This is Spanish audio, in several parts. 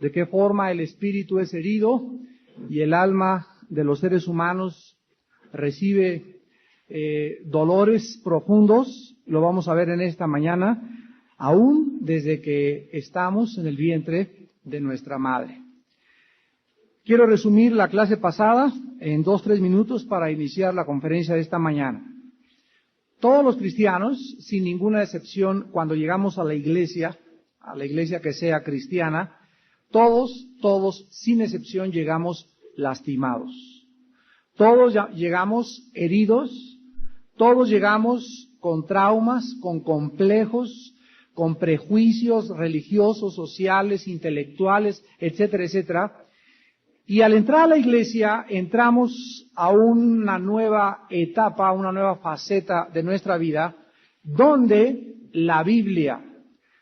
de qué forma el espíritu es herido y el alma de los seres humanos recibe dolores profundos. Lo vamos a ver en esta mañana, aún desde que estamos en el vientre de nuestra madre. Quiero resumir la clase pasada en 2-3 minutos para iniciar la conferencia de esta mañana. Todos los cristianos, sin ninguna excepción, cuando llegamos a la iglesia que sea cristiana, todos, sin excepción, llegamos lastimados. Todos llegamos heridos, todos llegamos con traumas, con complejos, con prejuicios religiosos, sociales, intelectuales, etcétera, etcétera. Y al entrar a la iglesia, entramos a una nueva etapa, una nueva faceta de nuestra vida, donde la Biblia,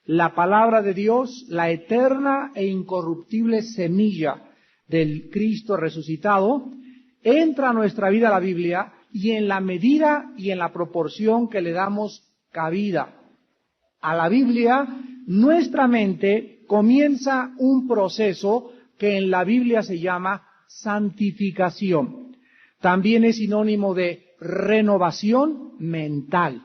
la palabra de Dios, la eterna e incorruptible semilla del Cristo resucitado, entra a nuestra vida la Biblia, y en la medida y en la proporción que le damos cabida a la Biblia, nuestra mente comienza un proceso que en la Biblia se llama santificación. También es sinónimo de renovación mental.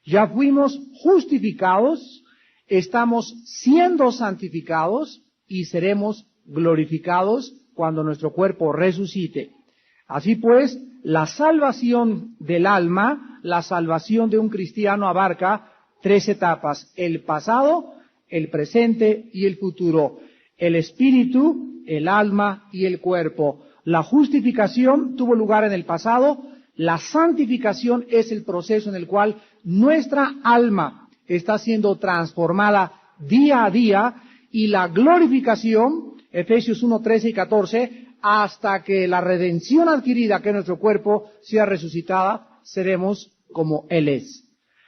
Ya fuimos justificados, estamos siendo santificados y seremos glorificados cuando nuestro cuerpo resucite. Así pues, la salvación del alma, la salvación de un cristiano abarca 3 etapas: el pasado, el presente y el futuro. El espíritu, el alma y el cuerpo. La justificación tuvo lugar en el pasado. La santificación es el proceso en el cual nuestra alma está siendo transformada día a día. Y la glorificación, Efesios 1, 13 y 14, hasta que la redención adquirida, que nuestro cuerpo sea resucitada, seremos como Él es.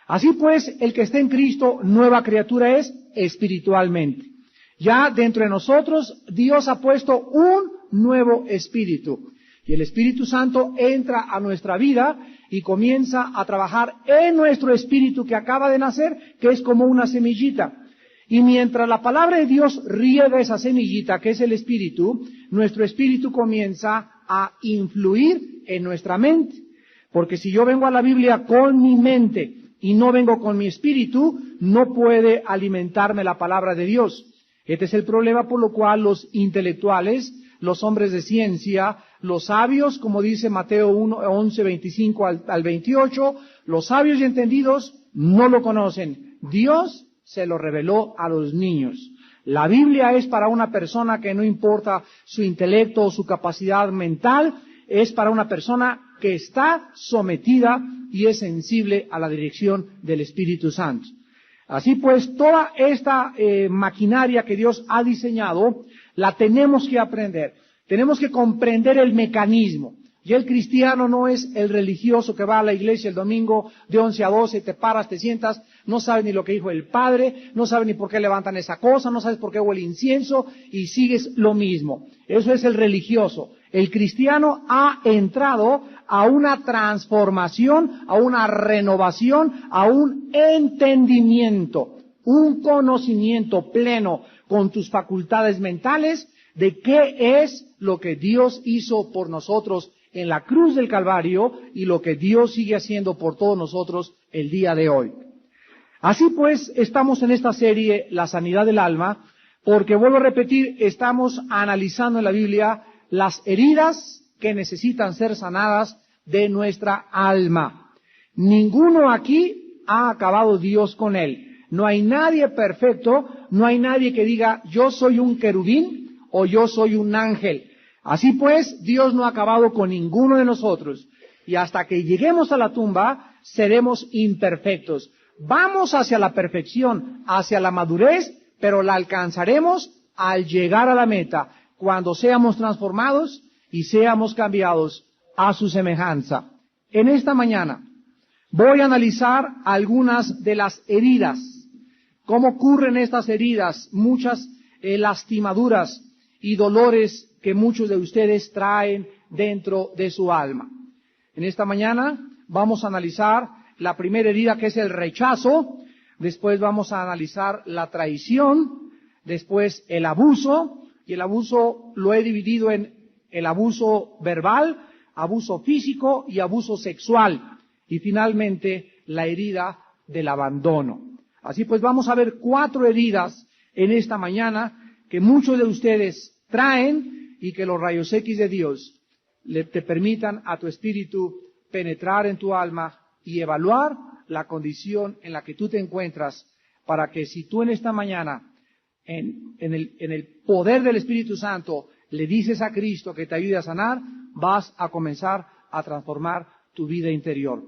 Así pues, el que esté en Cristo, nueva criatura es espiritualmente. Ya dentro de nosotros, Dios ha puesto un nuevo espíritu. Y el Espíritu Santo entra a nuestra vida y comienza a trabajar en nuestro espíritu que acaba de nacer, que es como una semillita. Y mientras la palabra de Dios riega esa semillita, que es el espíritu, nuestro espíritu comienza a influir en nuestra mente. Porque si yo vengo a la Biblia con mi mente y no vengo con mi espíritu, no puede alimentarme la palabra de Dios. Este es el problema por lo cual los intelectuales, los hombres de ciencia, los sabios, como dice Mateo 1, 11, 25 al 28, los sabios y entendidos no lo conocen. Dios se lo reveló a los niños. La Biblia es para una persona que no importa su intelecto o su capacidad mental, es para una persona que está sometida y es sensible a la dirección del Espíritu Santo. Así pues, toda esta maquinaria que Dios ha diseñado, la tenemos que aprender. Tenemos que comprender el mecanismo. Y el cristiano no es el religioso que va a la iglesia el domingo de 11 a 12, te paras, te sientas, no sabes ni lo que dijo el Padre, no sabes ni por qué levantan esa cosa, no sabes por qué huele el incienso y sigues lo mismo. Eso es el religioso. El cristiano ha entrado a una transformación, a una renovación, a un entendimiento, un conocimiento pleno con tus facultades mentales de qué es lo que Dios hizo por nosotros en la cruz del Calvario y lo que Dios sigue haciendo por todos nosotros el día de hoy. Así pues, estamos en esta serie, La sanidad del alma, porque vuelvo a repetir, estamos analizando en la Biblia las heridas que necesitan ser sanadas de nuestra alma. Ninguno aquí ha acabado Dios con él. No hay nadie perfecto, no hay nadie que diga, yo soy un querubín o yo soy un ángel. Así pues, Dios no ha acabado con ninguno de nosotros. Y hasta que lleguemos a la tumba, seremos imperfectos. Vamos hacia la perfección, hacia la madurez, pero la alcanzaremos al llegar a la meta, cuando seamos transformados y seamos cambiados a su semejanza. En esta mañana voy a analizar algunas de las heridas. ¿Cómo ocurren estas heridas? Muchas lastimaduras y dolores que muchos de ustedes traen dentro de su alma. En esta mañana vamos a analizar la primera herida, que es el rechazo. Después vamos a analizar la traición, después el abuso, Y el abuso lo he dividido en el abuso verbal, abuso físico y abuso sexual. Y finalmente, la herida del abandono. Así pues, vamos a ver 4 heridas en esta mañana que muchos de ustedes traen y que los rayos X de Dios te permitan a tu espíritu penetrar en tu alma y evaluar la condición en la que tú te encuentras, para que si tú en esta mañana, en el poder del Espíritu Santo, le dices a Cristo que te ayude a sanar, vas a comenzar a transformar tu vida interior.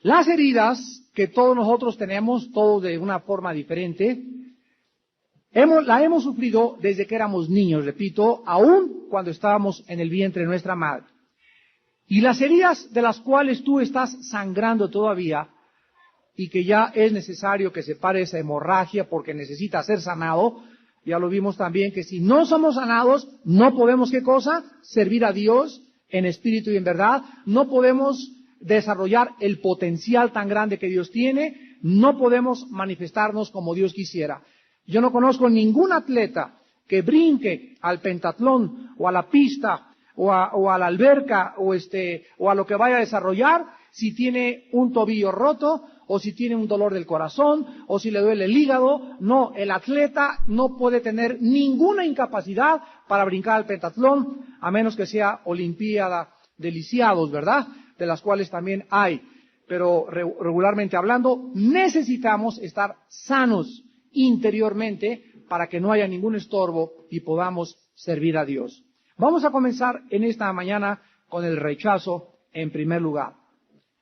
Las heridas que todos nosotros tenemos, todos de una forma diferente, la hemos sufrido desde que éramos niños, repito, aún cuando estábamos en el vientre de nuestra madre. Y las heridas de las cuales tú estás sangrando todavía, y que ya es necesario que se pare esa hemorragia porque necesita ser sanado, ya lo vimos también que si no somos sanados, no podemos, ¿qué cosa? Servir a Dios en espíritu y en verdad, no podemos desarrollar el potencial tan grande que Dios tiene, no podemos manifestarnos como Dios quisiera. Yo no conozco ningún atleta que brinque al pentatlón o a la pista o a la alberca o a lo que vaya a desarrollar si tiene un tobillo roto o si tiene un dolor del corazón o si le duele el hígado. No, el atleta no puede tener ninguna incapacidad para brincar al pentatlón a menos que sea olimpiada de lisiados, ¿verdad? De las cuales también hay. Pero regularmente hablando, necesitamos estar sanos interiormente para que no haya ningún estorbo y podamos servir a Dios. Vamos a comenzar en esta mañana con el rechazo en primer lugar.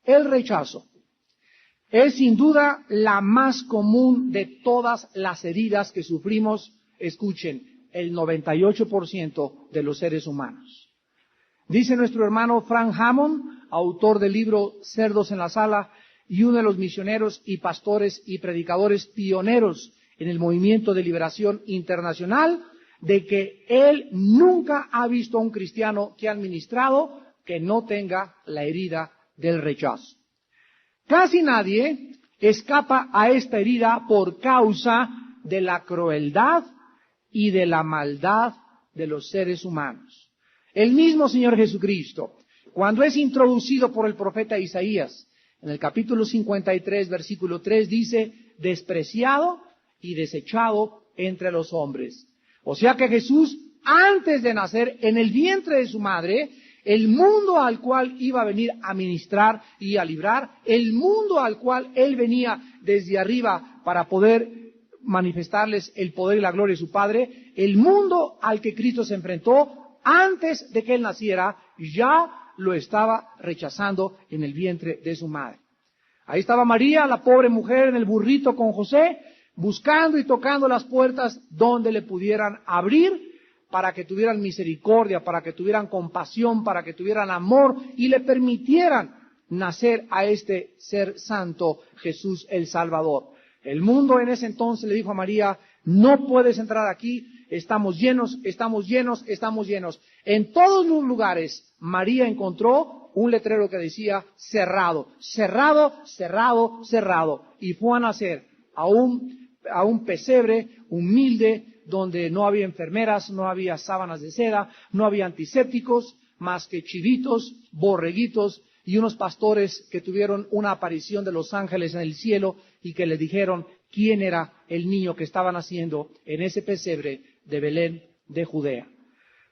El rechazo es sin duda la más común de todas las heridas que sufrimos. Escuchen, el 98% de los seres humanos. Dice nuestro hermano Frank Hammond, autor del libro Cerdos en la Sala, y uno de los misioneros y pastores y predicadores pioneros en el movimiento de liberación internacional, de que él nunca ha visto a un cristiano que ha ministrado que no tenga la herida del rechazo. Casi nadie escapa a esta herida por causa de la crueldad y de la maldad de los seres humanos. El mismo Señor Jesucristo, cuando es introducido por el profeta Isaías, en el capítulo 53, versículo 3, dice, despreciado y desechado entre los hombres. O sea que Jesús, antes de nacer en el vientre de su madre, el mundo al cual iba a venir a ministrar y a librar, el mundo al cual Él venía desde arriba para poder manifestarles el poder y la gloria de su Padre, el mundo al que Cristo se enfrentó, antes de que Él naciera, ya lo estaba rechazando en el vientre de su madre. Ahí estaba María, la pobre mujer, en el burrito con José, buscando y tocando las puertas donde le pudieran abrir para que tuvieran misericordia, para que tuvieran compasión, para que tuvieran amor y le permitieran nacer a este ser santo, Jesús el Salvador. El mundo en ese entonces le dijo a María, no puedes entrar aquí, estamos llenos, estamos llenos, estamos llenos. En todos los lugares María encontró un letrero que decía cerrado, cerrado, cerrado, cerrado. Y fue a nacer a un pesebre humilde, donde no había enfermeras, no había sábanas de seda, no había antisépticos, más que chivitos, borreguitos y unos pastores que tuvieron una aparición de los ángeles en el cielo y que le dijeron quién era el niño que estaba naciendo en ese pesebre de Belén de Judea.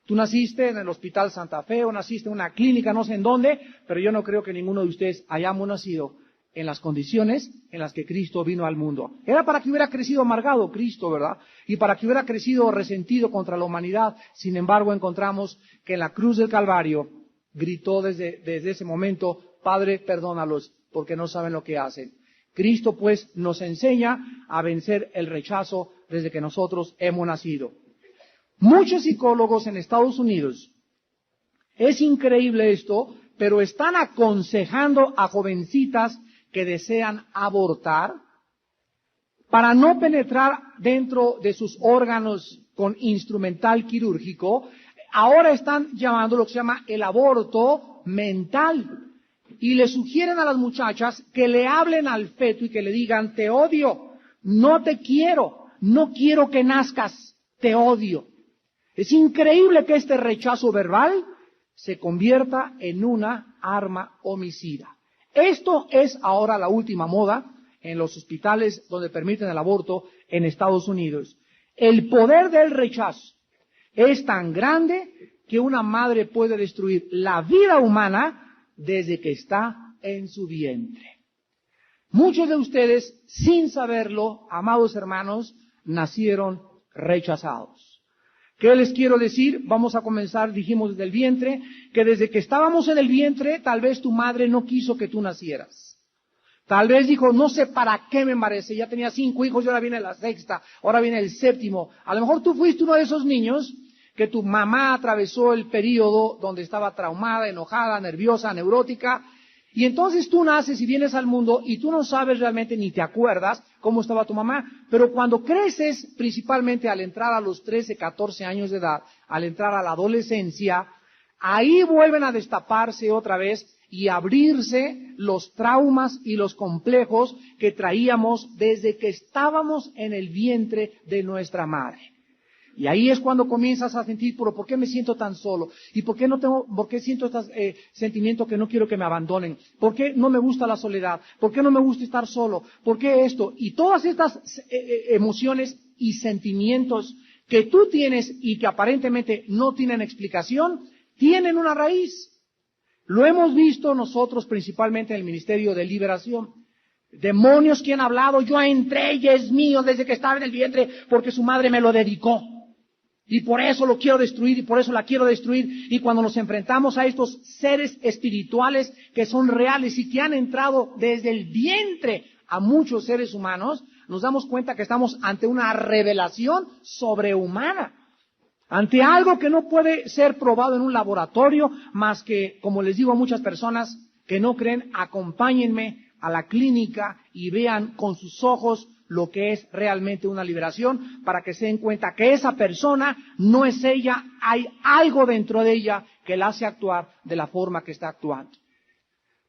Tú naciste en el Hospital Santa Fe o naciste en una clínica, no sé en dónde, pero yo no creo que ninguno de ustedes hayamos nacido en las condiciones en las que Cristo vino al mundo. Era para que hubiera crecido amargado Cristo, ¿verdad? Y para que hubiera crecido resentido contra la humanidad. Sin embargo, encontramos que en la cruz del Calvario gritó desde ese momento, Padre, perdónalos, porque no saben lo que hacen. Cristo, pues, nos enseña a vencer el rechazo desde que nosotros hemos nacido. Muchos psicólogos en Estados Unidos, es increíble esto, pero están aconsejando a jovencitas que desean abortar para no penetrar dentro de sus órganos con instrumental quirúrgico. Ahora están llamando lo que se llama el aborto mental. Y le sugieren a las muchachas que le hablen al feto y que le digan, te odio, no te quiero, no quiero que nazcas, te odio. Es increíble que este rechazo verbal se convierta en una arma homicida. Esto es ahora la última moda en los hospitales donde permiten el aborto en Estados Unidos. El poder del rechazo es tan grande que una madre puede destruir la vida humana desde que está en su vientre. Muchos de ustedes, sin saberlo, amados hermanos, nacieron rechazados. ¿Qué les quiero decir? Vamos a comenzar, dijimos, desde el vientre, que desde que estábamos en el vientre, tal vez tu madre no quiso que tú nacieras. Tal vez dijo, no sé para qué me embaracé, ya tenía 5 hijos y ahora viene la 6ª, ahora viene el 7º. A lo mejor tú fuiste uno de esos niños que tu mamá atravesó el periodo donde estaba traumada, enojada, nerviosa, neurótica, y entonces tú naces y vienes al mundo y tú no sabes realmente ni te acuerdas cómo estaba tu mamá, pero cuando creces, principalmente al entrar a los 13, 14 años de edad, al entrar a la adolescencia, ahí vuelven a destaparse otra vez y abrirse los traumas y los complejos que traíamos desde que estábamos en el vientre de nuestra madre. Y ahí es cuando comienzas a sentir, pero ¿por qué me siento tan solo? ¿Y por qué siento este sentimiento que no quiero que me abandonen? ¿Por qué no me gusta la soledad? ¿Por qué no me gusta estar solo? ¿Por qué esto? Y todas estas emociones y sentimientos que tú tienes y que aparentemente no tienen explicación, tienen una raíz. Lo hemos visto nosotros principalmente en el Ministerio de Liberación. Demonios que han hablado, yo entré y es mío desde que estaba en el vientre porque su madre me lo dedicó. Y por eso lo quiero destruir y por eso la quiero destruir. Y cuando nos enfrentamos a estos seres espirituales que son reales y que han entrado desde el vientre a muchos seres humanos, nos damos cuenta que estamos ante una revelación sobrehumana. Ante algo que no puede ser probado en un laboratorio, más que, como les digo a muchas personas que no creen, acompáñenme a la clínica y vean con sus ojos lo que es realmente una liberación, para que se den cuenta que esa persona no es ella, hay algo dentro de ella que la hace actuar de la forma que está actuando.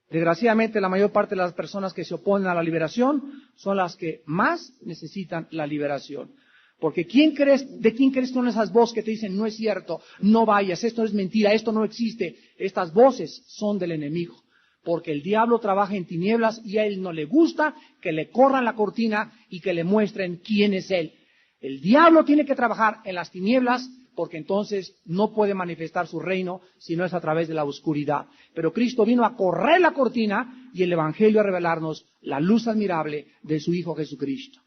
Desgraciadamente, la mayor parte de las personas que se oponen a la liberación son las que más necesitan la liberación. Porque ¿de quién crees que son esas voces que te dicen, no es cierto, no vayas, esto es mentira, esto no existe? Estas voces son del enemigo. Porque el diablo trabaja en tinieblas y a él no le gusta que le corran la cortina y que le muestren quién es él. El diablo tiene que trabajar en las tinieblas porque entonces no puede manifestar su reino si no es a través de la oscuridad. Pero Cristo vino a correr la cortina y el Evangelio a revelarnos la luz admirable de su Hijo Jesucristo.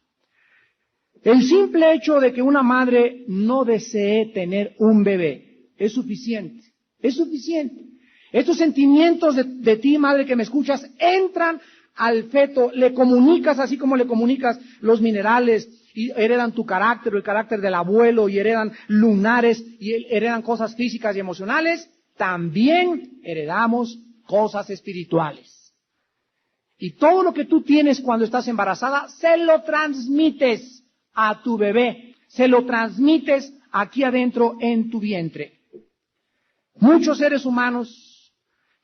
El simple hecho de que una madre no desee tener un bebé es suficiente. Es suficiente. Estos sentimientos de ti, madre que me escuchas, entran al feto, le comunicas así como le comunicas los minerales y heredan tu carácter o el carácter del abuelo y heredan lunares y heredan cosas físicas y emocionales, también heredamos cosas espirituales. Y todo lo que tú tienes cuando estás embarazada, se lo transmites a tu bebé, se lo transmites aquí adentro en tu vientre. Muchos seres humanos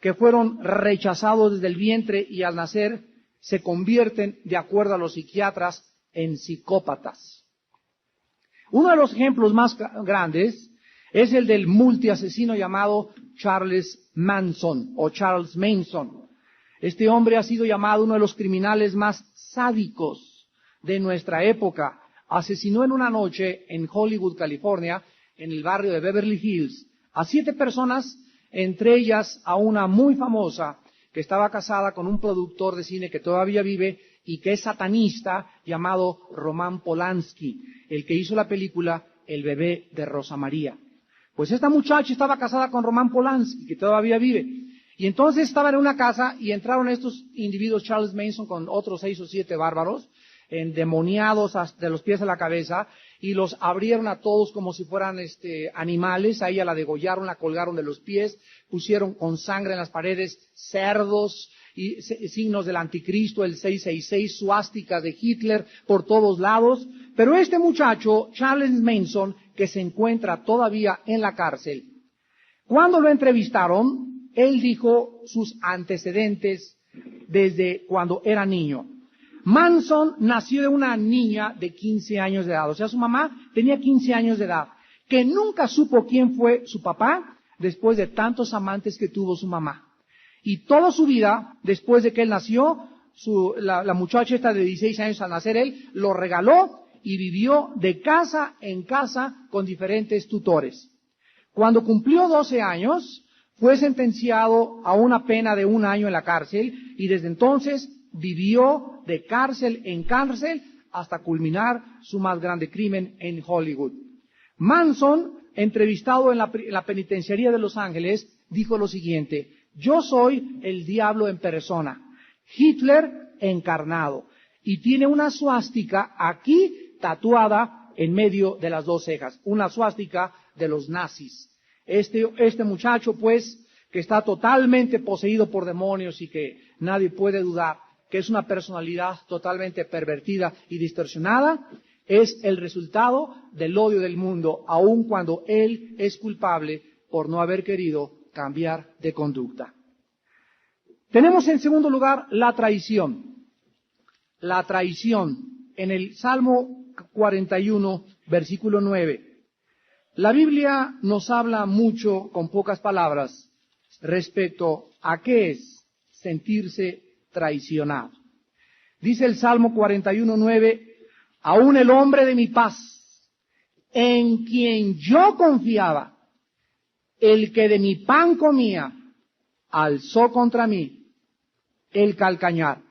que fueron rechazados desde el vientre y al nacer se convierten, de acuerdo a los psiquiatras, en psicópatas. Uno de los ejemplos más grandes es el del multiasesino llamado Charles Manson o Charles Manson. Este hombre ha sido llamado uno de los criminales más sádicos de nuestra época. Asesinó en una noche en Hollywood, California, en el barrio de Beverly Hills, a 7 personas, entre ellas a una muy famosa que estaba casada con un productor de cine que todavía vive y que es satanista llamado Roman Polanski, el que hizo la película El bebé de Rosa María. Pues esta muchacha estaba casada con Roman Polanski, que todavía vive. Y entonces estaban en una casa y entraron estos individuos, Charles Manson, con otros 6 o 7 bárbaros, endemoniados hasta de los pies a la cabeza, y los abrieron a todos como si fueran animales. A ella la degollaron, la colgaron de los pies, pusieron con sangre en las paredes cerdos y signos del anticristo, el 666, suásticas de Hitler por todos lados. Pero este muchacho, Charles Manson, que se encuentra todavía en la cárcel, cuando lo entrevistaron, él dijo sus antecedentes desde cuando era niño. Manson nació de una niña de 15 años de edad, o sea, su mamá tenía 15 años de edad, que nunca supo quién fue su papá después de tantos amantes que tuvo su mamá. Y toda su vida, después de que él nació, la muchacha esta de 16 años al nacer él, lo regaló y vivió de casa en casa con diferentes tutores. Cuando cumplió 12 años, fue sentenciado a una pena de 1 año en la cárcel y desde entonces vivió de cárcel en cárcel hasta culminar su más grande crimen en Hollywood. Manson, entrevistado en la penitenciaría de Los Ángeles, dijo lo siguiente: yo soy el diablo en persona, Hitler encarnado, y tiene una suástica aquí tatuada en medio de las 2 cejas, una suástica de los nazis. Este muchacho, pues, que está totalmente poseído por demonios y que nadie puede dudar que es una personalidad totalmente pervertida y distorsionada, es el resultado del odio del mundo, aun cuando él es culpable por no haber querido cambiar de conducta. Tenemos en segundo lugar la traición. La traición en el Salmo 41, versículo 9. La Biblia nos habla mucho, con pocas palabras, respecto a qué es sentirse traicionado. Dice el Salmo 41:9, aún el hombre de mi paz, en quien yo confiaba, el que de mi pan comía, alzó contra mí el calcañar.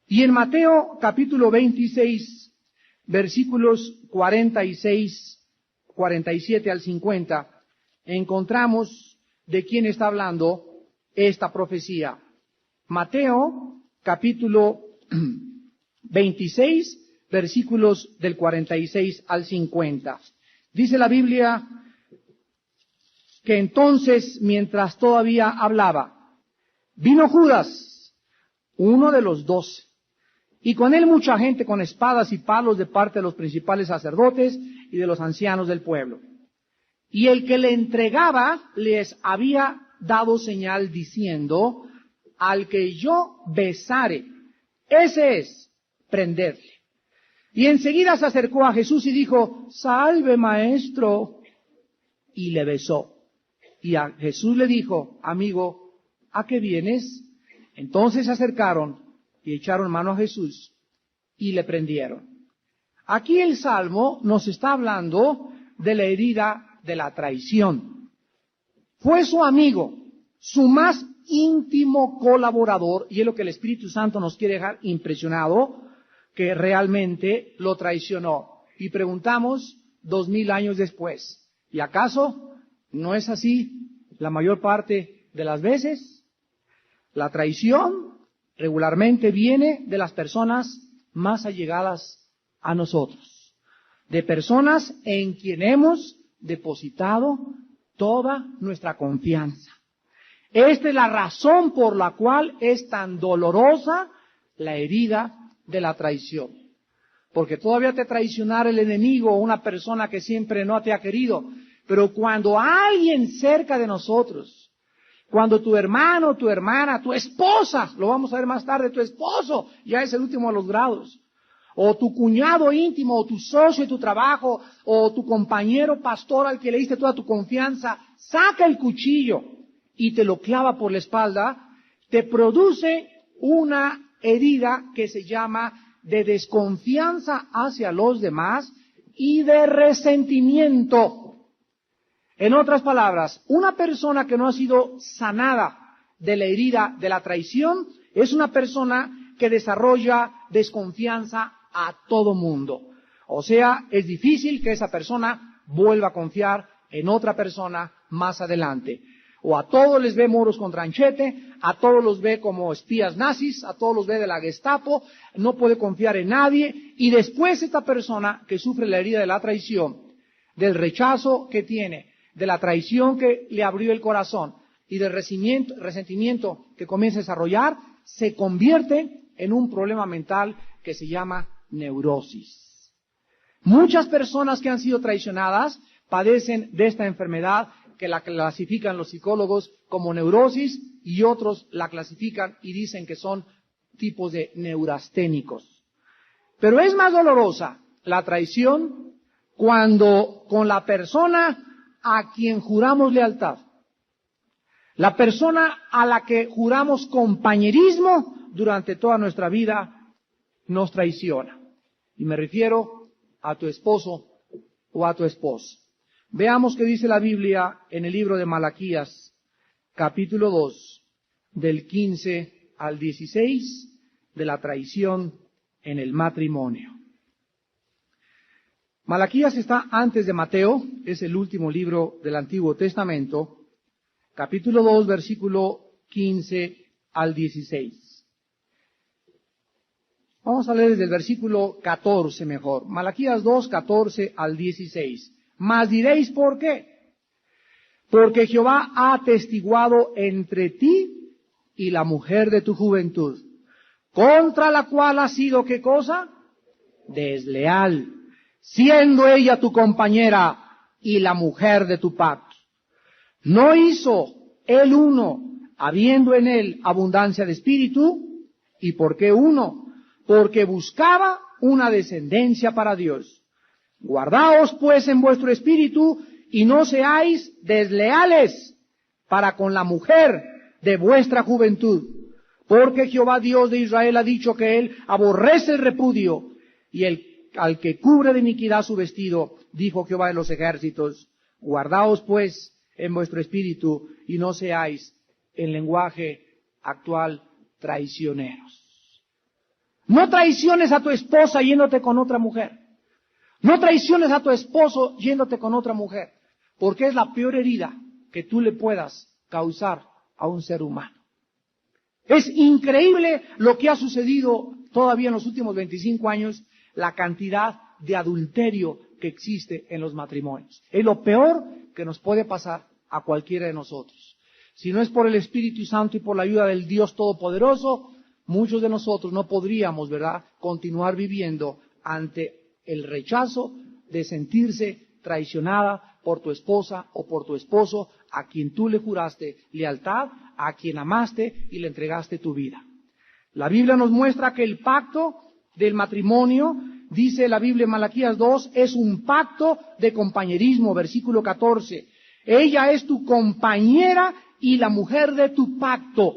Y en Mateo capítulo 26, versículos 47 al 50, encontramos de quién está hablando esta profecía. Mateo capítulo 26, versículos del 46 al 50. Dice la Biblia que entonces, mientras todavía hablaba, vino Judas, uno de los 12, y con él mucha gente con espadas y palos de parte de los principales sacerdotes y de los ancianos del pueblo. Y el que le entregaba les había dado señal diciendo, al que yo besare, ese es, prendedle. Y enseguida se acercó a Jesús y dijo, salve maestro, y le besó. Y a Jesús le dijo, amigo, ¿a qué vienes? Entonces se acercaron y echaron mano a Jesús y le prendieron. Aquí el Salmo nos está hablando de la herida de la traición. Fue su amigo, su más íntimo colaborador, y es lo que el Espíritu Santo nos quiere dejar impresionado, que realmente lo traicionó. Y preguntamos 2000 años después, ¿y acaso no es así la mayor parte de las veces? La traición regularmente viene de las personas más allegadas a nosotros, de personas en quien hemos depositado toda nuestra confianza. Esta es la razón por la cual es tan dolorosa la herida de la traición. Porque todavía te traicionara el enemigo o una persona que siempre no te ha querido, pero cuando alguien cerca de nosotros, cuando tu hermano, tu hermana, tu esposa, lo vamos a ver más tarde, tu esposo, ya es el último de los grados, o tu cuñado íntimo, o tu socio de tu trabajo, o tu compañero pastor al que le diste toda tu confianza, saca el cuchillo y te lo clava por la espalda, te produce una herida que se llama de desconfianza hacia los demás y de resentimiento. En otras palabras, una persona que no ha sido sanada de la herida de la traición es una persona que desarrolla desconfianza a todo mundo. O sea, es difícil que esa persona vuelva a confiar en otra persona más adelante. O a todos les ve moros con tranchete, a todos los ve como espías nazis, a todos los ve de la Gestapo, no puede confiar en nadie. Y después esta persona que sufre la herida de la traición, del rechazo que tiene, de la traición que le abrió el corazón y del resentimiento que comienza a desarrollar, se convierte en un problema mental que se llama neurosis. Muchas personas que han sido traicionadas padecen de esta enfermedad que la clasifican los psicólogos como neurosis y otros la clasifican y dicen que son tipos de neurasténicos. Pero es más dolorosa la traición cuando con la persona a quien juramos lealtad, la persona a la que juramos compañerismo durante toda nuestra vida, nos traiciona. Y me refiero a tu esposo o a tu esposa. Veamos qué dice la Biblia en el libro de Malaquías, capítulo 2, del 15 al 16, de la traición en el matrimonio. Malaquías está antes de Mateo, es el último libro del Antiguo Testamento, capítulo 2, versículo 15 al 16. Vamos a leer desde el versículo 14 mejor. Malaquías 2, 14 al 16. Mas diréis, ¿por qué? Porque Jehová ha atestiguado entre ti y la mujer de tu juventud, contra la cual has sido, ¿qué cosa? Desleal, siendo ella tu compañera y la mujer de tu pacto. ¿No hizo el uno, habiendo en él abundancia de espíritu? ¿Y por qué uno? Porque buscaba una descendencia para Dios. Guardaos pues en vuestro espíritu y no seáis desleales para con la mujer de vuestra juventud. Porque Jehová Dios de Israel ha dicho que él aborrece el repudio y al que cubre de iniquidad su vestido, dijo Jehová de los ejércitos. Guardaos pues en vuestro espíritu y no seáis, en lenguaje actual, traicioneros. No traiciones a tu esposa yéndote con otra mujer. No traiciones a tu esposo yéndote con otra mujer, porque es la peor herida que tú le puedas causar a un ser humano. Es increíble lo que ha sucedido todavía en los últimos 25 años, la cantidad de adulterio que existe en los matrimonios. Es lo peor que nos puede pasar a cualquiera de nosotros. Si no es por el Espíritu Santo y por la ayuda del Dios Todopoderoso, muchos de nosotros no podríamos, ¿verdad?, continuar viviendo ante el rechazo de sentirse traicionada por tu esposa o por tu esposo, a quien tú le juraste lealtad, a quien amaste y le entregaste tu vida. La Biblia nos muestra que el pacto del matrimonio, dice la Biblia en Malaquías 2, es un pacto de compañerismo, versículo 14. Ella es tu compañera y la mujer de tu pacto.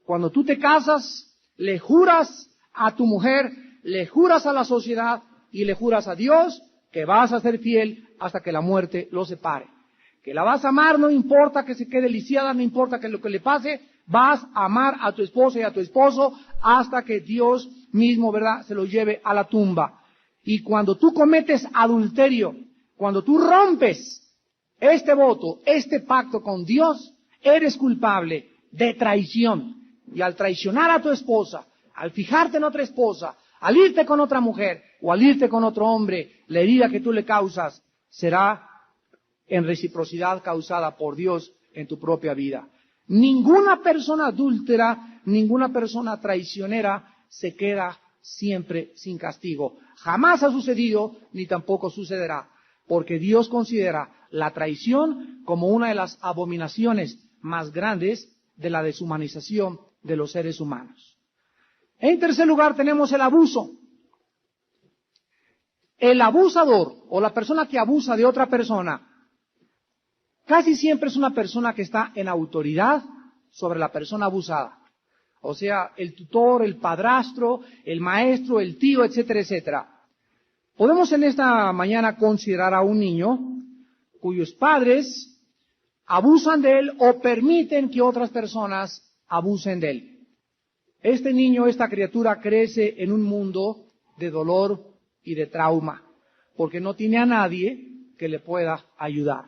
Cuando tú te casas, le juras a tu mujer, le juras a la sociedad y le juras a Dios que vas a ser fiel hasta que la muerte lo separe. Que la vas a amar, no importa que se quede lisiada, no importa que lo que le pase, vas a amar a tu esposa y a tu esposo hasta que Dios mismo, ¿verdad?, se lo lleve a la tumba. Y cuando tú cometes adulterio, cuando tú rompes este voto, este pacto con Dios, eres culpable de traición. Y al traicionar a tu esposa, al fijarte en otra esposa, al irte con otra mujer o al irte con otro hombre, la herida que tú le causas será en reciprocidad causada por Dios en tu propia vida. Ninguna persona adúltera, ninguna persona traicionera se queda siempre sin castigo. Jamás ha sucedido ni tampoco sucederá, porque Dios considera la traición como una de las abominaciones más grandes de la deshumanización de los seres humanos. En tercer lugar tenemos el abuso. El abusador o la persona que abusa de otra persona casi siempre es una persona que está en autoridad sobre la persona abusada. O sea, el tutor, el padrastro, el maestro, el tío, etcétera, etcétera. Podemos en esta mañana considerar a un niño cuyos padres abusan de él o permiten que otras personas abusen de él. Este niño, esta criatura crece en un mundo de dolor y de trauma, porque no tiene a nadie que le pueda ayudar.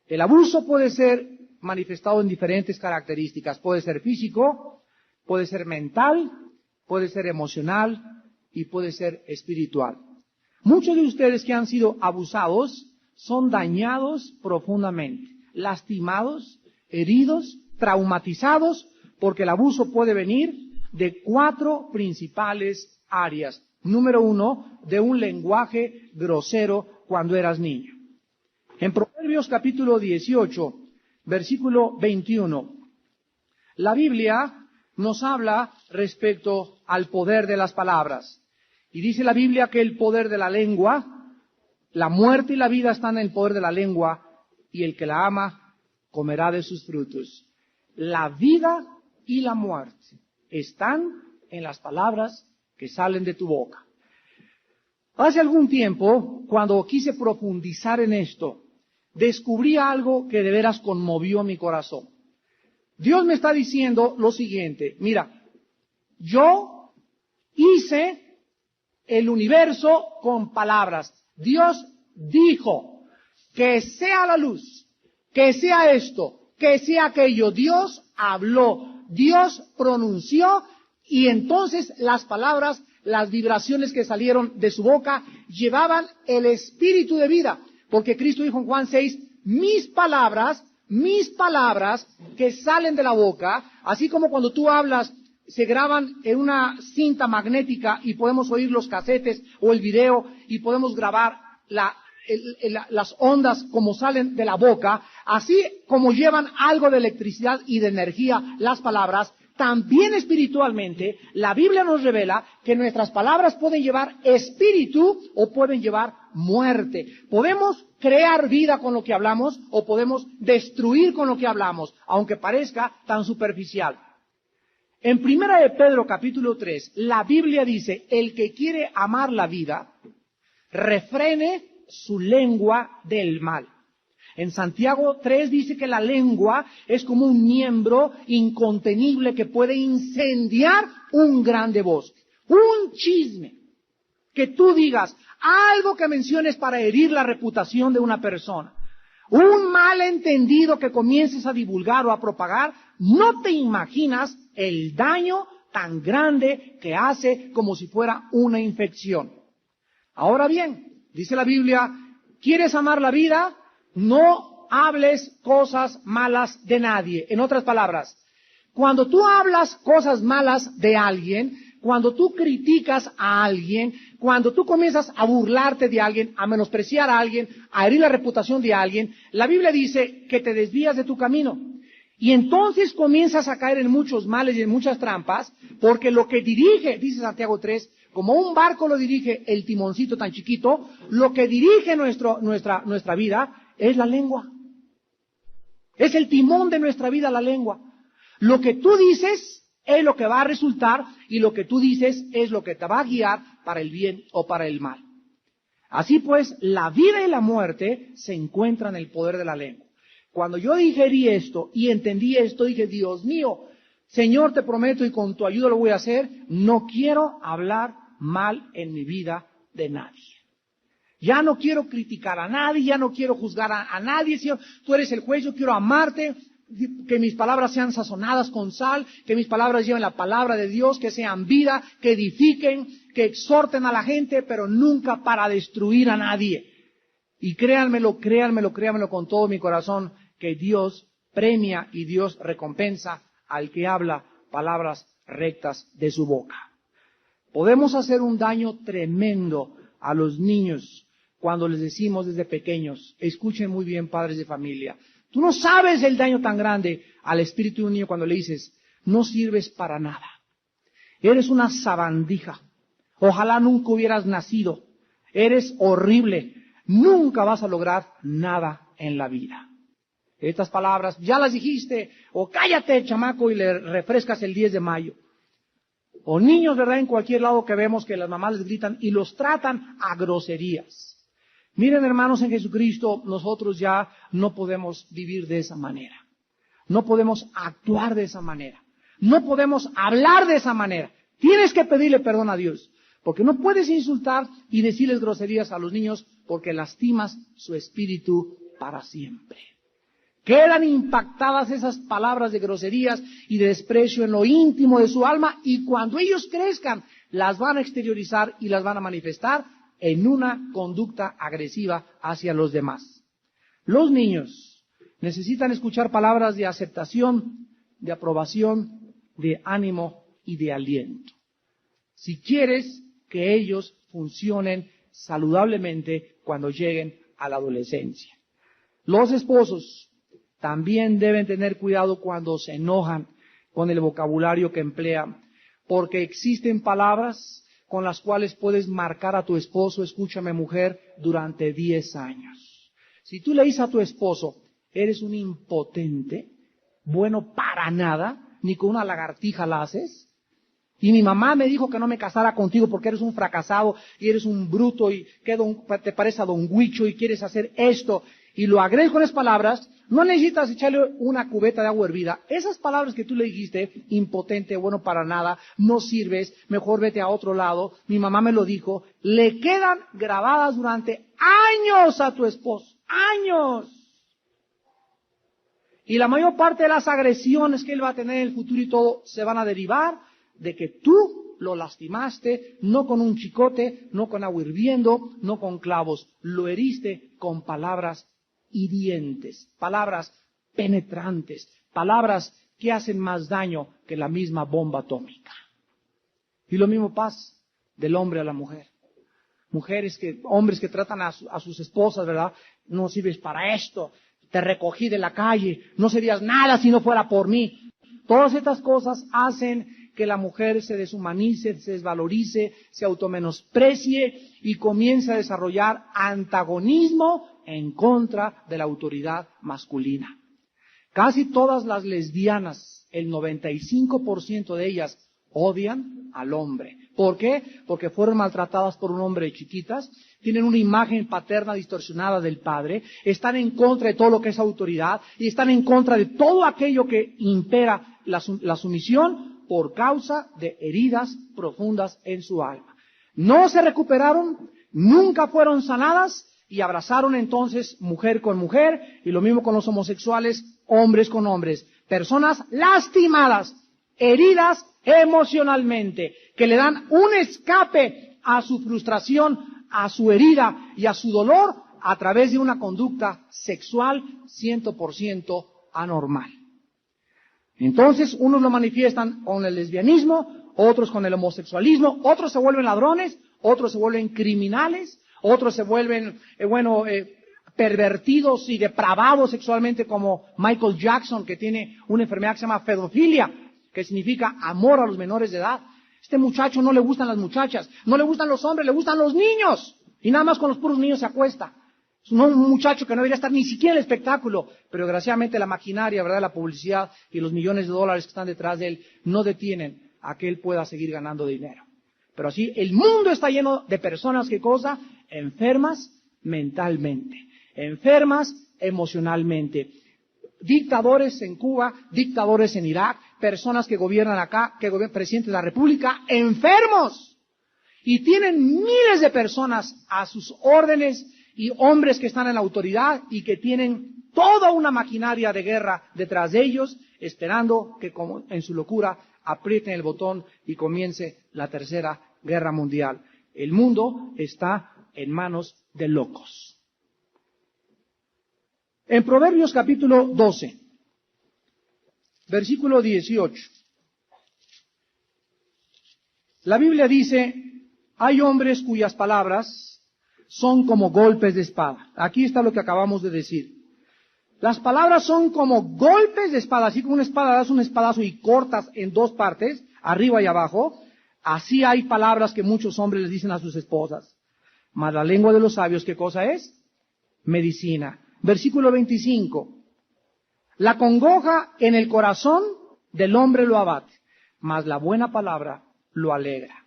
El abuso puede ser manifestado en diferentes características. Puede ser físico, puede ser mental, puede ser emocional y puede ser espiritual. Muchos de ustedes que han sido abusados son dañados profundamente, lastimados, heridos, traumatizados, porque el abuso puede venir de 4 principales áreas. Número 1, de un lenguaje grosero cuando eras niño. En Proverbios capítulo 18, versículo 21, la Biblia nos habla respecto al poder de las palabras. Y dice la Biblia que el poder de la lengua, la muerte y la vida están en el poder de la lengua, y el que la ama comerá de sus frutos. La vida y la muerte están en las palabras que salen de tu boca. Hace algún tiempo, cuando quise profundizar en esto, descubrí algo que de veras conmovió mi corazón. Dios me está diciendo lo siguiente: mira, yo hice el universo con palabras. Dios dijo que sea la luz, que sea esto, que sea aquello. Dios habló, Dios pronunció, y entonces las palabras, las vibraciones que salieron de su boca llevaban el espíritu de vida. Porque Cristo dijo en Juan 6, mis palabras que salen de la boca, así como cuando tú hablas, se graban en una cinta magnética y podemos oír los casetes o el video y podemos grabar las ondas como salen de la boca, así como llevan algo de electricidad y de energía las palabras, también espiritualmente la Biblia nos revela que nuestras palabras pueden llevar espíritu o pueden llevar muerte. Podemos crear vida con lo que hablamos o podemos destruir con lo que hablamos, aunque parezca tan superficial. En 1 de Pedro capítulo 3, la Biblia dice, el que quiere amar la vida, refrene su lengua del mal. En Santiago 3 dice que la lengua es como un miembro incontenible que puede incendiar un grande bosque. Un chisme que tú digas, algo que menciones para herir la reputación de una persona, un malentendido que comiences a divulgar o a propagar, no te imaginas el daño tan grande que hace como si fuera una infección. Ahora bien, dice la Biblia, ¿quieres amar la vida? No hables cosas malas de nadie. En otras palabras, cuando tú hablas cosas malas de alguien, cuando tú criticas a alguien, cuando tú comienzas a burlarte de alguien, a menospreciar a alguien, a herir la reputación de alguien, la Biblia dice que te desvías de tu camino. Y entonces comienzas a caer en muchos males y en muchas trampas, porque lo que dirige, dice Santiago 3, como un barco lo dirige el timoncito tan chiquito, lo que dirige nuestra vida es la lengua. Es el timón de nuestra vida, la lengua. Lo que tú dices es lo que va a resultar y lo que tú dices es lo que te va a guiar para el bien o para el mal. Así pues, la vida y la muerte se encuentran en el poder de la lengua. Cuando yo digerí esto y entendí esto, dije, Dios mío, Señor, te prometo y con tu ayuda lo voy a hacer, no quiero hablar mal en mi vida de nadie. Ya no quiero criticar a nadie, ya no quiero juzgar a nadie, Señor, tú eres el juez, yo quiero amarte, que mis palabras sean sazonadas con sal, que mis palabras lleven la palabra de Dios, que sean vida, que edifiquen, que exhorten a la gente, pero nunca para destruir a nadie. Y créanmelo con todo mi corazón, que Dios premia y Dios recompensa al que habla palabras rectas de su boca. Podemos hacer un daño tremendo a los niños cuando les decimos desde pequeños, escuchen muy bien, padres de familia, tú no sabes el daño tan grande al espíritu de un niño cuando le dices, no sirves para nada, eres una sabandija, ojalá nunca hubieras nacido, eres horrible, nunca vas a lograr nada en la vida. Estas palabras, ya las dijiste, o cállate, chamaco, y le refrescas el 10 de mayo. O niños, ¿verdad? En cualquier lado que vemos que las mamás les gritan y los tratan a groserías. Miren, hermanos, en Jesucristo nosotros ya no podemos vivir de esa manera. No podemos actuar de esa manera. No podemos hablar de esa manera. Tienes que pedirle perdón a Dios. Porque no puedes insultar y decirles groserías a los niños porque lastimas su espíritu para siempre. Quedan impactadas esas palabras de groserías y de desprecio en lo íntimo de su alma y cuando ellos crezcan las van a exteriorizar y las van a manifestar en una conducta agresiva hacia los demás. Los niños necesitan escuchar palabras de aceptación, de aprobación, de ánimo y de aliento. Si quieres que ellos funcionen saludablemente cuando lleguen a la adolescencia. Los esposos también deben tener cuidado cuando se enojan, con el vocabulario que emplea, porque existen palabras con las cuales puedes marcar a tu esposo, escúchame mujer, durante 10 años. Si tú le dices a tu esposo, eres un impotente, bueno para nada, ni con una lagartija la haces, y mi mamá me dijo que no me casara contigo porque eres un fracasado y eres un bruto y que te pareces a Don Huicho y quieres hacer esto, y lo agregas con esas palabras, no necesitas echarle una cubeta de agua hervida. Esas palabras que tú le dijiste, impotente, bueno para nada, no sirves, mejor vete a otro lado, mi mamá me lo dijo, le quedan grabadas durante años a tu esposo, años. Y la mayor parte de las agresiones que él va a tener en el futuro y todo, se van a derivar de que tú lo lastimaste, no con un chicote, no con agua hirviendo, no con clavos, lo heriste con palabras hirientes, palabras penetrantes, palabras que hacen más daño que la misma bomba atómica. Y lo mismo pasa del hombre a la mujer. Hombres que tratan a sus esposas, ¿verdad? No sirves para esto, te recogí de la calle, no serías nada si no fuera por mí. Todas estas cosas hacen que la mujer se deshumanice, se desvalorice, se automenosprecie y comience a desarrollar antagonismo en contra de la autoridad masculina. Casi todas las lesbianas, el 95% de ellas, odian al hombre. ¿Por qué? Porque fueron maltratadas por un hombre de chiquitas, tienen una imagen paterna distorsionada del padre, están en contra de todo lo que es autoridad y están en contra de todo aquello que impera la sumisión por causa de heridas profundas en su alma. No se recuperaron, nunca fueron sanadas y abrazaron entonces mujer con mujer y lo mismo con los homosexuales, hombres con hombres, personas lastimadas, heridas emocionalmente, que le dan un escape a su frustración, a su herida y a su dolor a través de una conducta sexual 100% anormal. Entonces, unos lo manifiestan con el lesbianismo, otros con el homosexualismo, otros se vuelven ladrones, otros se vuelven criminales, otros se vuelven, pervertidos y depravados sexualmente como Michael Jackson, que tiene una enfermedad que se llama pedofilia, que significa amor a los menores de edad. Este muchacho no le gustan las muchachas, no le gustan los hombres, le gustan los niños. Y nada más con los puros niños se acuesta. Es un muchacho que no debería estar ni siquiera en el espectáculo, pero desgraciadamente la maquinaria, ¿verdad?, la publicidad y los millones de dólares que están detrás de él no detienen a que él pueda seguir ganando dinero. Pero así, el mundo está lleno de personas, ¿qué cosa? Enfermas mentalmente, enfermas emocionalmente. Dictadores en Cuba, dictadores en Irak, personas que gobiernan acá, presidentes de la República, enfermos. Y tienen miles de personas a sus órdenes y hombres que están en la autoridad y que tienen toda una maquinaria de guerra detrás de ellos, esperando que como en su locura aprieten el botón y comience la tercera guerra mundial. El mundo está en manos de locos. En Proverbios capítulo 12, versículo 18, la Biblia dice, hay hombres cuyas palabras son como golpes de espada. Aquí está lo que acabamos de decir. Las palabras son como golpes de espada, así como una espada das un espadazo y cortas en dos partes, arriba y abajo, así hay palabras que muchos hombres les dicen a sus esposas. Mas la lengua de los sabios, ¿qué cosa es? Medicina. Versículo 25. La congoja en el corazón del hombre lo abate, mas la buena palabra lo alegra.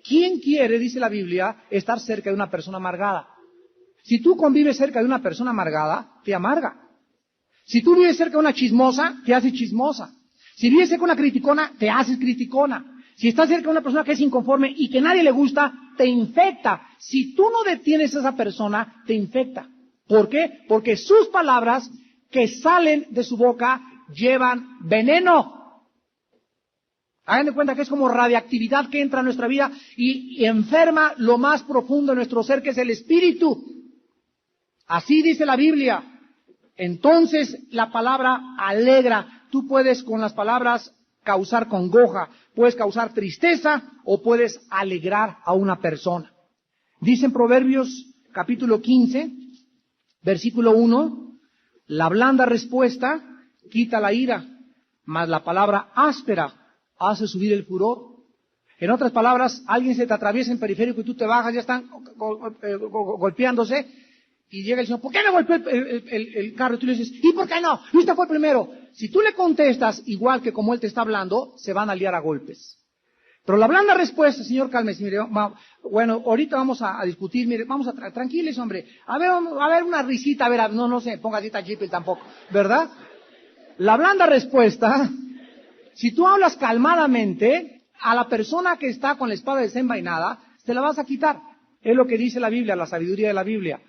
¿Quién quiere, dice la Biblia, estar cerca de una persona amargada? Si tú convives cerca de una persona amargada, te amarga. Si tú vives cerca de una chismosa, te haces chismosa. Si vives cerca de una criticona, te haces criticona. Si estás cerca de una persona que es inconforme y que nadie le gusta, te infecta. Si tú no detienes a esa persona, te infecta. ¿Por qué? Porque sus palabras que salen de su boca llevan veneno. Hagan de cuenta que es como radiactividad que entra a nuestra vida y enferma lo más profundo de nuestro ser, que es el espíritu. Así dice la Biblia. Entonces la palabra alegra. Tú puedes con las palabras causar congoja, puedes causar tristeza o puedes alegrar a una persona. Dice en Proverbios capítulo 15, versículo 1, la blanda respuesta quita la ira, mas la palabra áspera hace subir el furor. En otras palabras, alguien se te atraviesa en periférico y tú te bajas, ya están golpeándose, y llega el Señor, ¿por qué me golpeó el carro? Y tú le dices, ¿y por qué no? Y usted fue primero. Si tú le contestas igual que como Él te está hablando, se van a liar a golpes. Pero la blanda respuesta, Señor, cálmese, mire, bueno, ahorita vamos a discutir, mire, tranquiles, hombre, a ver una risita, no sé, ponga así tan chipil tampoco, ¿verdad? La blanda respuesta, si tú hablas calmadamente, a la persona que está con la espada desenvainada, te la vas a quitar. Es lo que dice la Biblia, la sabiduría de la Biblia.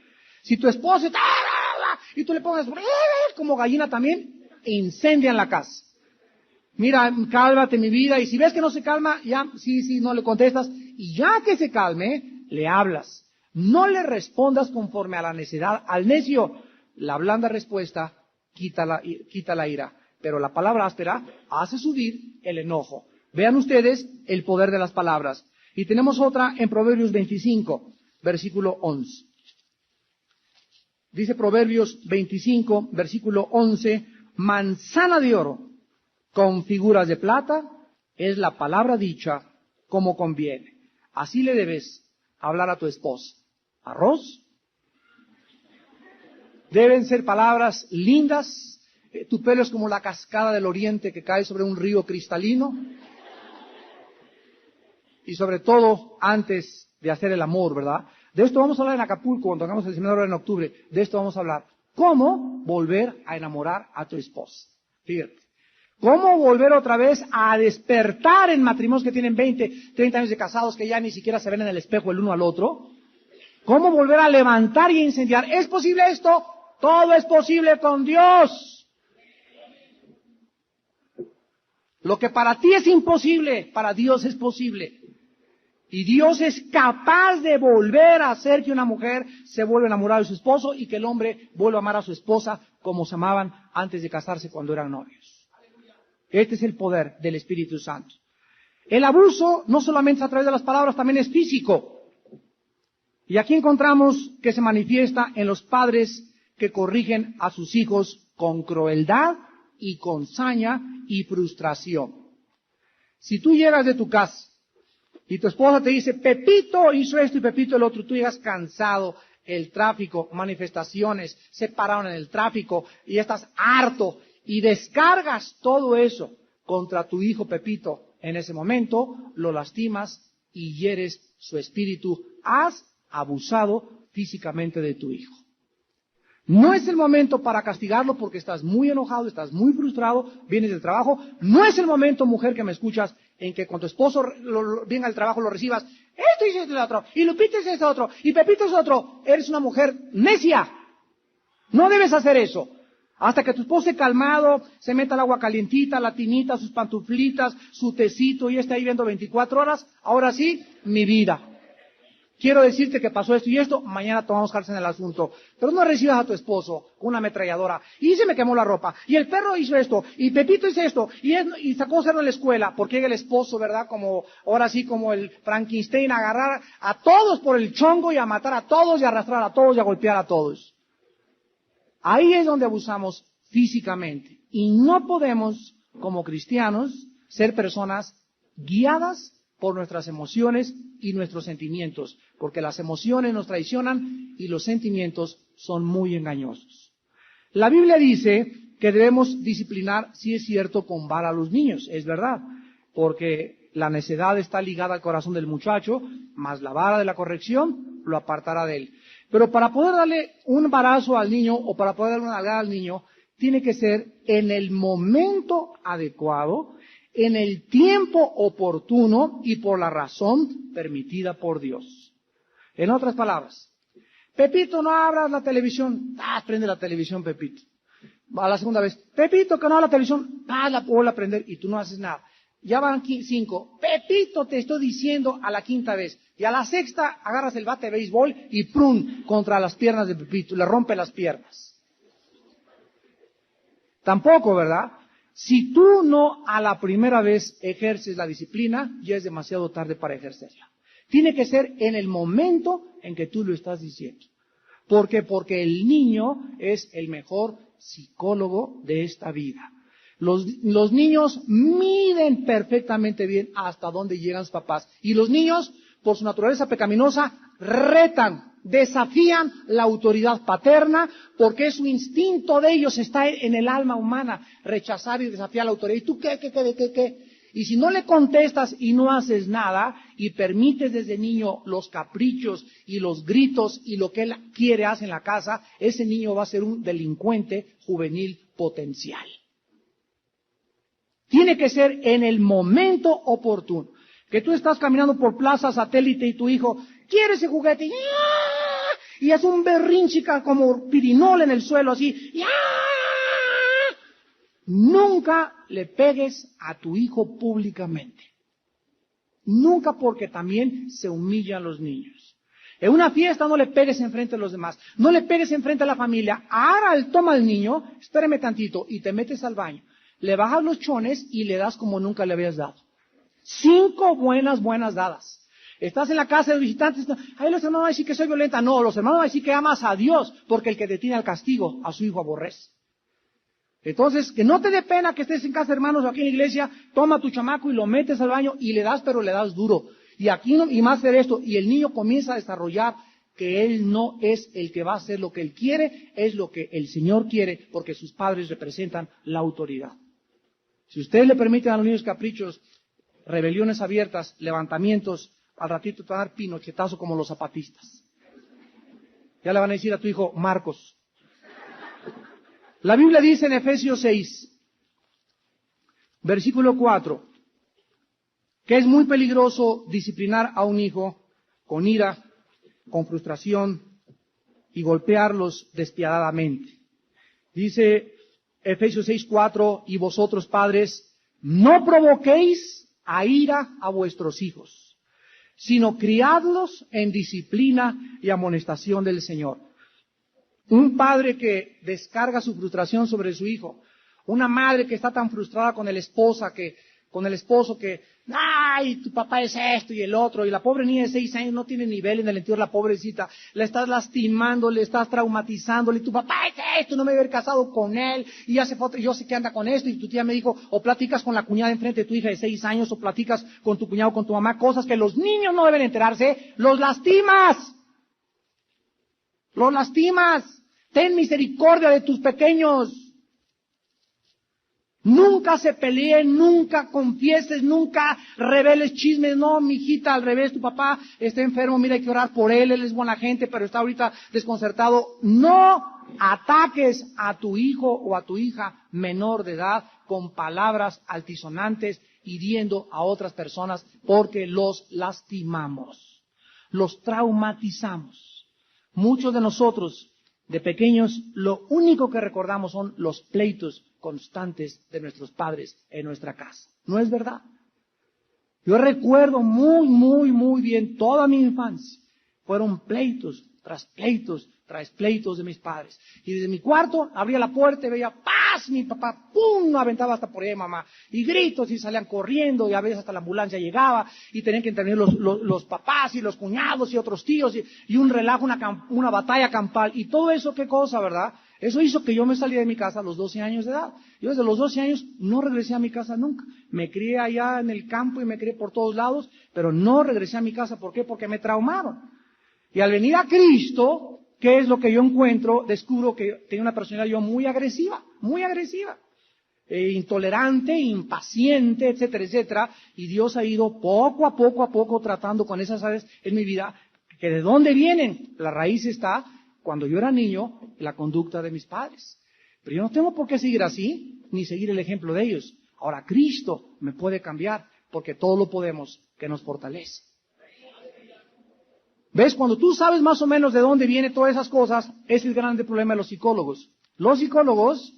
Si tu esposo está, y tú le pones como gallina también, incendian la casa. Mira, cálmate mi vida, y si ves que no se calma, ya, sí, no le contestas, y ya que se calme, le hablas. No le respondas conforme a la necedad al necio. La blanda respuesta quita la ira, pero la palabra áspera hace subir el enojo. Vean ustedes el poder de las palabras. Y tenemos otra en Proverbios 25, versículo 11. Dice Proverbios 25, versículo 11, manzana de oro con figuras de plata es la palabra dicha como conviene. Así le debes hablar a tu esposa. ¿Arroz? Deben ser palabras lindas. Tu pelo es como la cascada del oriente que cae sobre un río cristalino. Y sobre todo antes de hacer el amor, ¿verdad? De esto vamos a hablar en Acapulco, cuando hagamos el seminario en octubre. De esto vamos a hablar. ¿Cómo volver a enamorar a tu esposa? Fíjate. ¿Cómo volver otra vez a despertar en matrimonios que tienen 20, 30 años de casados, que ya ni siquiera se ven en el espejo el uno al otro? ¿Cómo volver a levantar y incendiar? ¿Es posible esto? Todo es posible con Dios. Lo que para ti es imposible, para Dios es posible. Y Dios es capaz de volver a hacer que una mujer se vuelva a enamorar de su esposo y que el hombre vuelva a amar a su esposa como se amaban antes de casarse cuando eran novios. Este es el poder del Espíritu Santo. El abuso no solamente es a través de las palabras, también es físico. Y aquí encontramos que se manifiesta en los padres que corrigen a sus hijos con crueldad y con saña y frustración. Si tú llegas de tu casa y tu esposa te dice, Pepito hizo esto y Pepito el otro, tú llegas cansado, el tráfico, manifestaciones, se pararon en el tráfico y estás harto y descargas todo eso contra tu hijo Pepito, en ese momento lo lastimas y hieres su espíritu. Has abusado físicamente de tu hijo. No es el momento para castigarlo porque estás muy enojado, estás muy frustrado, vienes del trabajo. No es el momento, mujer que me escuchas, en que cuando tu esposo venga al trabajo lo recibas. Esto y esto y otro, y Lupita es esto otro, y Pepito es otro. Eres una mujer necia. No debes hacer eso. Hasta que tu esposo esté calmado, se meta el agua calientita, la tinita, sus pantuflitas, su tecito y esté ahí viendo 24 horas. Ahora sí, mi vida. Quiero decirte que pasó esto y esto, mañana tomamos cartas en el asunto. Pero no recibas a tu esposo con una ametralladora. Y se me quemó la ropa. Y el perro hizo esto. Y Pepito hizo esto. Y sacó cerdo en la escuela. Porque llega el esposo, ¿verdad? Como, ahora sí, como el Frankenstein, a agarrar a todos por el chongo y a matar a todos y a arrastrar a todos y a golpear a todos. Ahí es donde abusamos físicamente. Y no podemos, como cristianos, ser personas guiadas por nuestras emociones y nuestros sentimientos, porque las emociones nos traicionan y los sentimientos son muy engañosos. La Biblia dice que debemos disciplinar, si es cierto, con vara a los niños, es verdad, porque la necedad está ligada al corazón del muchacho, mas la vara de la corrección lo apartará de él. Pero para poder darle un varazo al niño o para poder darle una nalgada al niño, tiene que ser en el momento adecuado, en el tiempo oportuno y por la razón permitida por Dios. En otras palabras, Pepito, no abras la televisión. Prende la televisión, Pepito. A la segunda vez, Pepito, que no abra la televisión. La vuelve a prender y tú no haces nada. Ya van 5. Pepito, te estoy diciendo a la quinta vez. Y a la sexta agarras el bate de béisbol y ¡prum! Contra las piernas de Pepito. Le rompe las piernas. Tampoco, ¿verdad? Si tú no a la primera vez ejerces la disciplina, ya es demasiado tarde para ejercerla. Tiene que ser en el momento en que tú lo estás diciendo. ¿Por qué? Porque el niño es el mejor psicólogo de esta vida. Los niños miden perfectamente bien hasta dónde llegan sus papás. Y los niños, por su naturaleza pecaminosa, retan, desafían la autoridad paterna, porque su instinto de ellos está en el alma humana, rechazar y desafiar la autoridad. ¿Y tú qué? Y si no le contestas y no haces nada, y permites desde niño los caprichos y los gritos y lo que él quiere hacer en la casa, ese niño va a ser un delincuente juvenil potencial. Tiene que ser en el momento oportuno. Que tú estás caminando por Plaza Satélite y tu hijo quiere ese juguete y hace un berrinche como pirinola en el suelo así. Nunca le pegues a tu hijo públicamente. Nunca, porque también se humillan los niños. En una fiesta no le pegues enfrente de los demás. No le pegues enfrente de la familia. Ahora toma al niño, espérame tantito, y te metes al baño. Le bajas los chones y le das como nunca le habías dado. 5 buenas dadas. Estás en la casa de visitantes, ay, los hermanos van a decir que soy violenta. No, los hermanos van a decir que amas a Dios, porque el que detiene al castigo, a su hijo aborrece. Entonces, que no te dé pena que estés en casa de hermanos o aquí en la iglesia, toma a tu chamaco y lo metes al baño y le das, pero le das duro. Y aquí no, y más hacer esto, y el niño comienza a desarrollar que él no es el que va a hacer lo que él quiere, es lo que el Señor quiere, porque sus padres representan la autoridad. Si ustedes le permiten a los niños caprichos, rebeliones abiertas, levantamientos, al ratito te van a dar pinochetazo como los zapatistas. Ya le van a decir a tu hijo, Marcos. La Biblia dice en Efesios 6, versículo 4, que es muy peligroso disciplinar a un hijo con ira, con frustración y golpearlos despiadadamente. Dice Efesios 6:4, y vosotros padres, no provoquéis a ira a vuestros hijos, sino criadlos en disciplina y amonestación del Señor. Un padre que descarga su frustración sobre su hijo, una madre que está tan frustrada con el esposo que, ay, tu papá es esto y el otro, y la pobre niña de 6 años no tiene nivel en el interior, la pobrecita, la estás lastimando, le estás traumatizando, tu papá es esto, no me voy a haber casado con él, y hace foto, yo sé que anda con esto, y tu tía me dijo, o platicas con la cuñada enfrente de tu hija de 6 años, o platicas con tu cuñado, con tu mamá, cosas que los niños no deben enterarse, los lastimas. Los lastimas. Ten misericordia de tus pequeños. Nunca se peleen, nunca confieses, nunca reveles chismes. No, mijita, al revés, tu papá está enfermo, mira, hay que orar por él es buena gente, pero está ahorita desconcertado. No ataques a tu hijo o a tu hija menor de edad con palabras altisonantes, hiriendo a otras personas, porque los lastimamos, los traumatizamos. Muchos de nosotros, de pequeños, lo único que recordamos son los pleitos constantes de nuestros padres en nuestra casa. ¿No es verdad? Yo recuerdo muy bien toda mi infancia. Fueron pleitos tras pleitos de mis padres. Y desde mi cuarto abría la puerta y veía ¡paz! Mi papá ¡pum! Aventaba hasta por ahí, mamá. Y gritos y salían corriendo y a veces hasta la ambulancia llegaba y tenían que intervenir los papás y los cuñados y otros tíos y un relajo, una batalla campal. Y todo eso, ¿qué cosa, verdad? Eso hizo que yo me saliera de mi casa a los 12 años de edad. Yo desde los 12 años no regresé a mi casa nunca. Me crié allá en el campo y me crié por todos lados, pero no regresé a mi casa. ¿Por qué? Porque me traumaron. Y al venir a Cristo, ¿qué es lo que yo encuentro? Descubro que tenía una personalidad yo muy agresiva, intolerante, impaciente, etcétera, etcétera. Y Dios ha ido poco a poco tratando con esas áreas en mi vida. ¿Que de dónde vienen? La raíz está, cuando yo era niño, en la conducta de mis padres. Pero yo no tengo por qué seguir así, ni seguir el ejemplo de ellos. Ahora Cristo me puede cambiar, porque todo lo podemos, que nos fortalece. ¿Ves? Cuando tú sabes más o menos de dónde vienen todas esas cosas, es el grande problema de los psicólogos. Los psicólogos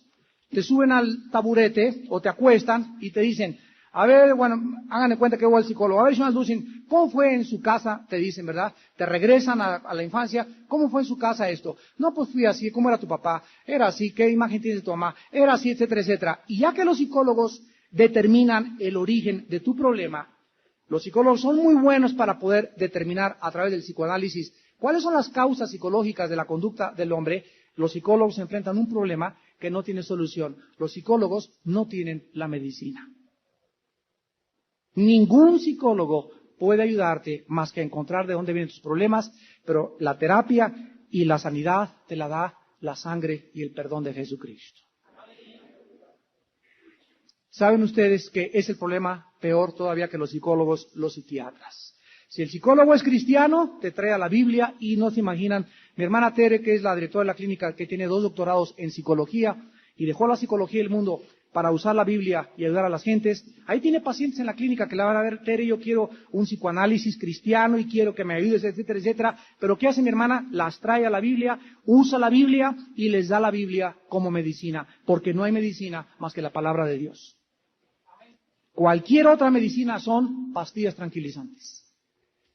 te suben al taburete o te acuestan y te dicen, a ver, bueno, hagan de cuenta que voy al psicólogo. A ver, señor Lucin, ¿cómo fue en su casa? Te dicen, ¿verdad? Te regresan a la infancia. ¿Cómo fue en su casa esto? No, pues fui así. ¿Cómo era tu papá? Era así. ¿Qué imagen tienes de tu mamá? Era así, etcétera, etcétera. Y ya que los psicólogos determinan el origen de tu problema, los psicólogos son muy buenos para poder determinar a través del psicoanálisis cuáles son las causas psicológicas de la conducta del hombre. Los psicólogos enfrentan un problema que no tiene solución. Los psicólogos no tienen la medicina. Ningún psicólogo puede ayudarte más que a encontrar de dónde vienen tus problemas, pero la terapia y la sanidad te la da la sangre y el perdón de Jesucristo. ¿Saben ustedes que es el problema peor todavía que los psicólogos, los psiquiatras? Si el psicólogo es cristiano, te trae a la Biblia y no se imaginan. Mi hermana Tere, que es la directora de la clínica, que tiene 2 doctorados en psicología y dejó la psicología del mundo para usar la Biblia y ayudar a las gentes. Ahí tiene pacientes en la clínica que le van a ver, Tere, yo quiero un psicoanálisis cristiano y quiero que me ayudes, etcétera, etcétera. Pero ¿qué hace mi hermana? Las trae a la Biblia, usa la Biblia y les da la Biblia como medicina, porque no hay medicina más que la palabra de Dios. Cualquier otra medicina son pastillas tranquilizantes.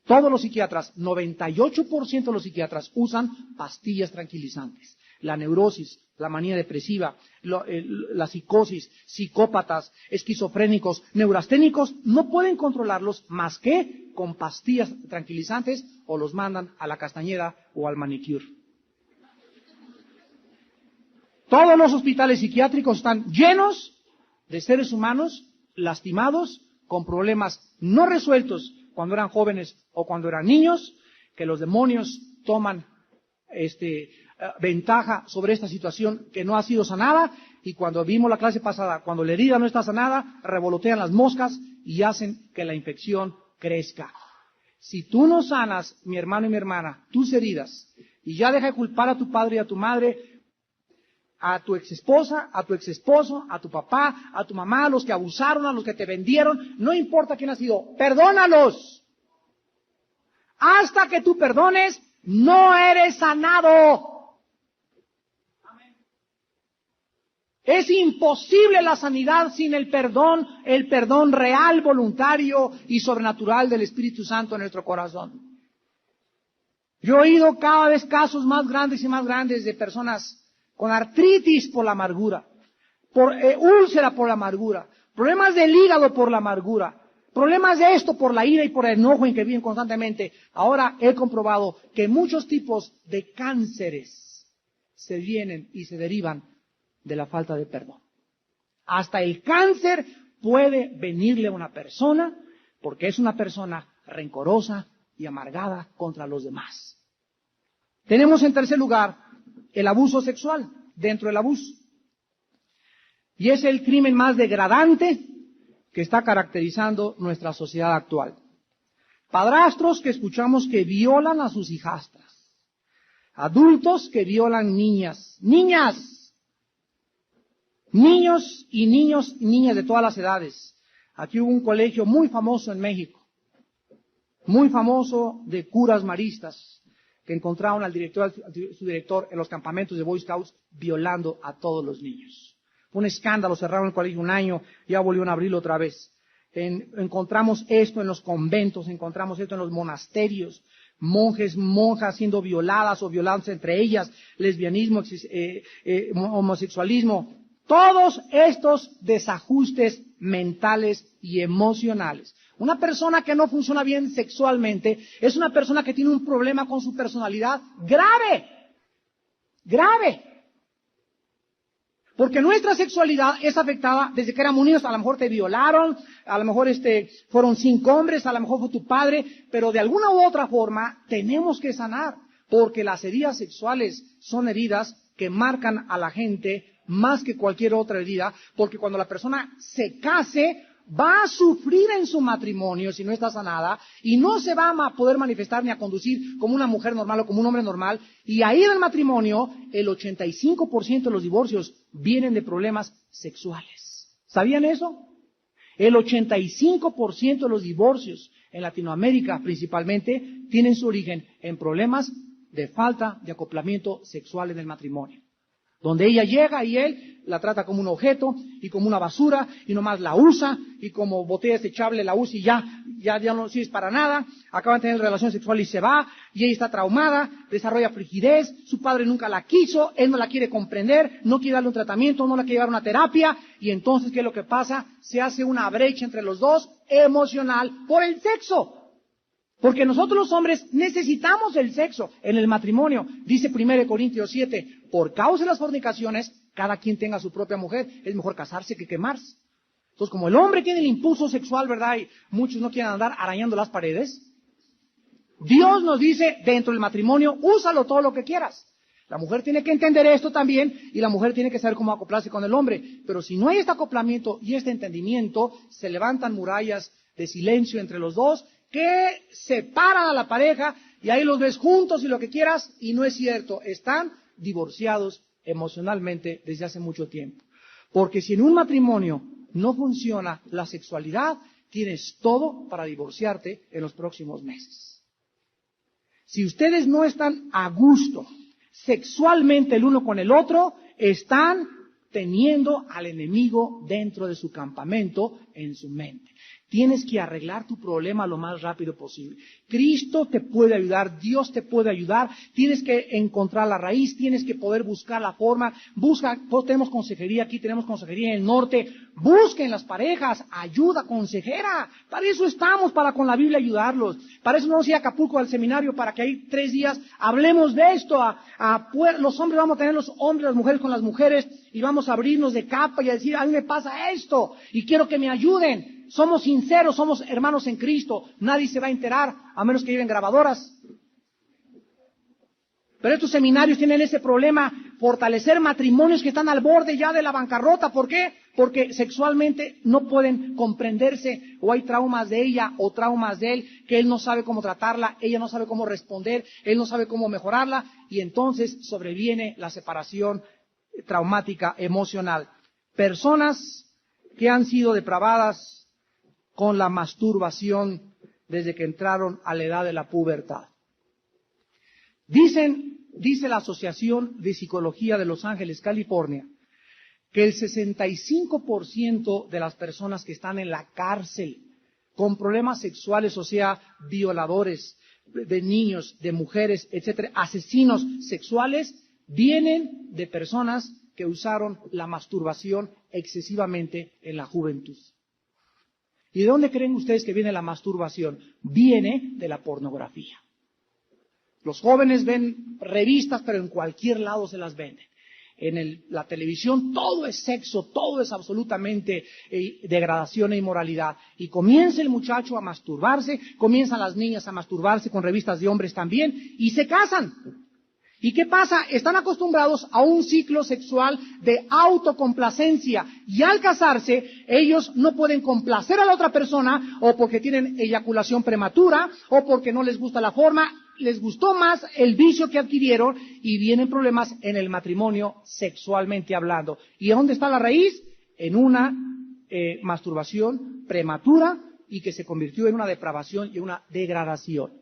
Todos los psiquiatras, 98% de los psiquiatras usan pastillas tranquilizantes. La neurosis, la manía depresiva, la psicosis, psicópatas, esquizofrénicos, neurasténicos, no pueden controlarlos más que con pastillas tranquilizantes o los mandan a la Castañeda o al manicure. Todos los hospitales psiquiátricos están llenos de seres humanos lastimados, con problemas no resueltos cuando eran jóvenes o cuando eran niños, que los demonios toman ventaja sobre esta situación que no ha sido sanada, y cuando vimos la clase pasada, cuando la herida no está sanada, revolotean las moscas y hacen que la infección crezca. Si tú no sanas, mi hermano y mi hermana, tus heridas, y ya deja de culpar a tu padre y a tu madre, a tu exesposa, a tu exesposo, a tu papá, a tu mamá, a los que abusaron, a los que te vendieron, no importa quién ha sido, perdónalos. Hasta que tú perdones, no eres sanado. Es imposible la sanidad sin el perdón real, voluntario y sobrenatural del Espíritu Santo en nuestro corazón. Yo he oído cada vez casos más grandes y más grandes de personas con artritis por la amargura, por úlcera por la amargura, problemas del hígado por la amargura, problemas de esto por la ira y por el enojo en que viven constantemente. Ahora he comprobado que muchos tipos de cánceres se vienen y se derivan de la falta de perdón. Hasta el cáncer puede venirle a una persona porque es una persona rencorosa y amargada contra los demás. Tenemos en tercer lugar el abuso sexual dentro del abuso. Y es el crimen más degradante que está caracterizando nuestra sociedad actual. Padrastros que escuchamos que violan a sus hijastras. Adultos que violan niñas. Niñas. Niños y niñas de todas las edades. Aquí hubo un colegio muy famoso en México. Muy famoso de curas maristas, que encontraron al su director en los campamentos de Boy Scouts violando a todos los niños. Fue un escándalo, cerraron el colegio un año, ya volvieron a abrirlo otra vez. Encontramos esto en los conventos, encontramos esto en los monasterios, monjes, monjas siendo violadas o violándose entre ellas, lesbianismo, homosexualismo. Todos estos desajustes mentales y emocionales. Una persona que no funciona bien sexualmente es una persona que tiene un problema con su personalidad grave. Grave. Porque nuestra sexualidad es afectada desde que éramos niños. A lo mejor te violaron, a lo mejor fueron 5 hombres, a lo mejor fue tu padre, pero de alguna u otra forma tenemos que sanar. Porque las heridas sexuales son heridas que marcan a la gente más que cualquier otra herida, porque cuando la persona se case, va a sufrir en su matrimonio si no está sanada, y no se va a poder manifestar ni a conducir como una mujer normal o como un hombre normal, y ahí en el matrimonio, el 85% de los divorcios vienen de problemas sexuales. ¿Sabían eso? El 85% de los divorcios en Latinoamérica principalmente tienen su origen en problemas de falta de acoplamiento sexual en el matrimonio. Donde ella llega y él la trata como un objeto y como una basura y nomás la usa y como botella desechable la usa y ya no sirve para nada. Acaban de tener relación sexual y se va y ella está traumada, desarrolla frigidez, su padre nunca la quiso, él no la quiere comprender, no quiere darle un tratamiento, no la quiere llevar a una terapia y entonces ¿qué es lo que pasa? Se hace una brecha entre los dos emocional por el sexo. Porque nosotros los hombres necesitamos el sexo en el matrimonio. Dice 1 Corintios 7, por causa de las fornicaciones, cada quien tenga su propia mujer. Es mejor casarse que quemarse. Entonces, como el hombre tiene el impulso sexual, ¿verdad? Y muchos no quieren andar arañando las paredes. Dios nos dice, dentro del matrimonio, úsalo todo lo que quieras. La mujer tiene que entender esto también y la mujer tiene que saber cómo acoplarse con el hombre. Pero si no hay este acoplamiento y este entendimiento, se levantan murallas de silencio entre los dos que separan a la pareja y ahí los ves juntos y lo que quieras y no es cierto. Están divorciados emocionalmente desde hace mucho tiempo. Porque si en un matrimonio no funciona la sexualidad, tienes todo para divorciarte en los próximos meses. Si ustedes no están a gusto sexualmente el uno con el otro, están teniendo al enemigo dentro de su campamento en su mente. Tienes que arreglar tu problema lo más rápido posible. Cristo te puede ayudar, Dios te puede ayudar. Tienes que encontrar la raíz, tienes que poder buscar la forma. Tenemos consejería aquí, tenemos consejería en el norte. Busquen las parejas, ayuda consejera. Para eso estamos, para con la Biblia ayudarlos. Para eso no nos ir a Acapulco al seminario, para que ahí 3 días hablemos de esto. Los hombres vamos a tener los hombres, las mujeres con las mujeres, y vamos a abrirnos de capa y a decir, a mí me pasa esto, y quiero que me ayuden. Somos sinceros, somos hermanos en Cristo. Nadie se va a enterar, a menos que lleven grabadoras. Pero estos seminarios tienen ese problema, fortalecer matrimonios que están al borde ya de la bancarrota. ¿Por qué? Porque sexualmente no pueden comprenderse, o hay traumas de ella o traumas de él, que él no sabe cómo tratarla, ella no sabe cómo responder, él no sabe cómo mejorarla, y entonces sobreviene la separación traumática emocional. Personas que han sido depravadas con la masturbación desde que entraron a la edad de la pubertad. Dice la Asociación de Psicología de Los Ángeles, California, que el 65% de las personas que están en la cárcel con problemas sexuales, o sea, violadores de niños, de mujeres, etcétera, asesinos sexuales, vienen de personas que usaron la masturbación excesivamente en la juventud. ¿Y de dónde creen ustedes que viene la masturbación? Viene de la pornografía. Los jóvenes ven revistas, pero en cualquier lado se las venden. En la televisión todo es sexo, todo es absolutamente degradación e inmoralidad. Y comienza el muchacho a masturbarse, comienzan las niñas a masturbarse con revistas de hombres también, y se casan. ¿Y qué pasa? Están acostumbrados a un ciclo sexual de autocomplacencia, y al casarse ellos no pueden complacer a la otra persona, o porque tienen eyaculación prematura, o porque no les gusta la forma, les gustó más el vicio que adquirieron, y vienen problemas en el matrimonio sexualmente hablando. ¿Y dónde está la raíz? En una masturbación prematura, y que se convirtió en una depravación y una degradación.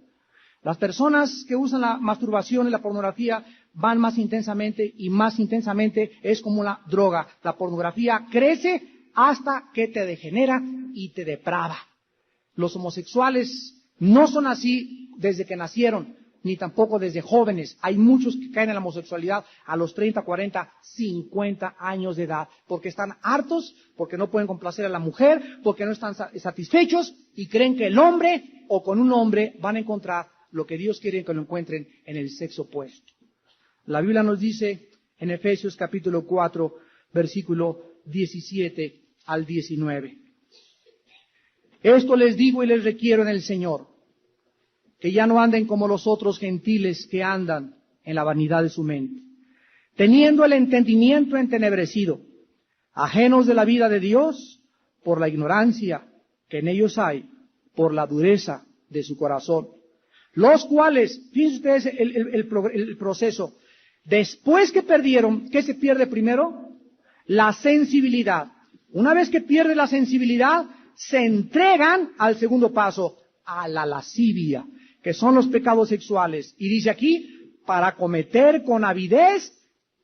Las personas que usan la masturbación y la pornografía van más intensamente, y más intensamente es como una droga. La pornografía crece hasta que te degenera y te deprava. Los homosexuales no son así desde que nacieron, ni tampoco desde jóvenes. Hay muchos que caen en la homosexualidad a los 30, 40, 50 años de edad, porque están hartos, porque no pueden complacer a la mujer, porque no están satisfechos y creen que el hombre o con un hombre van a encontrar lo que Dios quiere que lo encuentren en el sexo opuesto. La Biblia nos dice en Efesios capítulo 4, versículo 17 al 19. Esto les digo y les requiero en el Señor, que ya no anden como los otros gentiles que andan en la vanidad de su mente, teniendo el entendimiento entenebrecido, ajenos de la vida de Dios por la ignorancia que en ellos hay, por la dureza de su corazón. Los cuales, fíjense ustedes el proceso, después que perdieron, ¿qué se pierde primero? La sensibilidad. Una vez que pierde la sensibilidad, se entregan al segundo paso, a la lascivia, que son los pecados sexuales. Y dice aquí, para cometer con avidez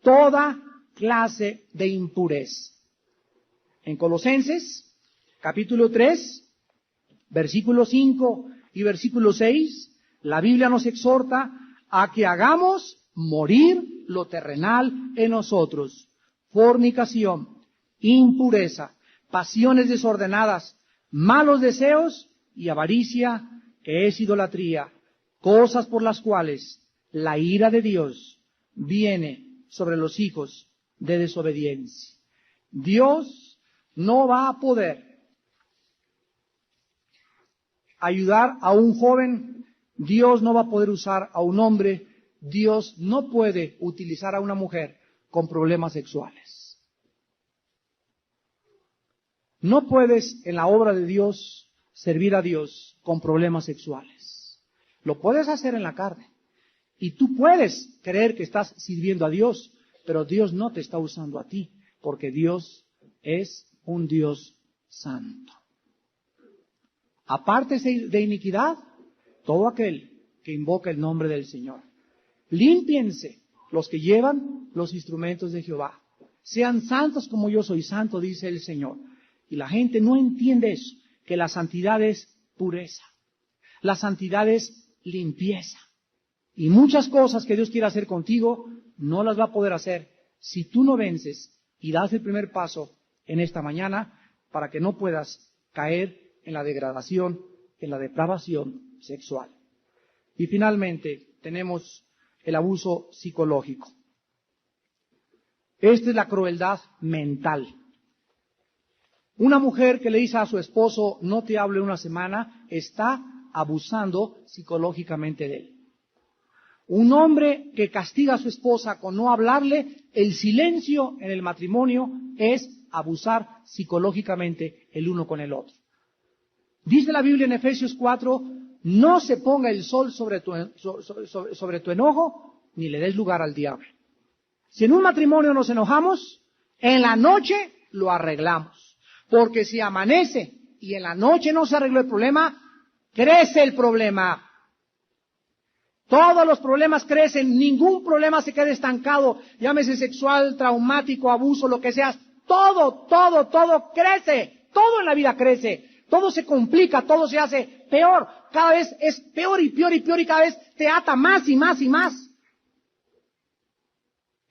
toda clase de impureza. En Colosenses, capítulo 3, versículo 5 y versículo 6, la Biblia nos exhorta a que hagamos morir lo terrenal en nosotros: fornicación, impureza, pasiones desordenadas, malos deseos y avaricia, que es idolatría, cosas por las cuales la ira de Dios viene sobre los hijos de desobediencia. Dios no va a poder ayudar a un joven, Dios no va a poder usar a un hombre, Dios no puede utilizar a una mujer con problemas sexuales. No puedes en la obra de Dios servir a Dios con problemas sexuales. Lo puedes hacer en la carne. Y tú puedes creer que estás sirviendo a Dios, pero Dios no te está usando a ti, porque Dios es un Dios santo. Apártese de iniquidad todo aquel que invoca el nombre del Señor. Límpiense los que llevan los instrumentos de Jehová. Sean santos como yo soy santo, dice el Señor. Y la gente no entiende eso, que la santidad es pureza. La santidad es limpieza. Y muchas cosas que Dios quiere hacer contigo, no las va a poder hacer si tú no vences y das el primer paso en esta mañana para que no puedas caer en la degradación, en la depravación sexual. Y finalmente tenemos el abuso psicológico. Esta es la crueldad mental. Una mujer que le dice a su esposo, no te hable una semana, está abusando psicológicamente de él. Un hombre que castiga a su esposa con no hablarle, el silencio en el matrimonio es abusar psicológicamente el uno con el otro. Dice la Biblia en Efesios 4, no se ponga el sol sobre tu enojo, ni le des lugar al diablo. Si en un matrimonio nos enojamos, en la noche lo arreglamos. Porque si amanece y en la noche no se arregló el problema, crece el problema. Todos los problemas crecen, ningún problema se queda estancado, llámese sexual, traumático, abuso, lo que sea. Todo crece, todo en la vida crece. Todo se complica, todo se hace peor. Cada vez es peor y peor y peor y cada vez te ata más y más y más.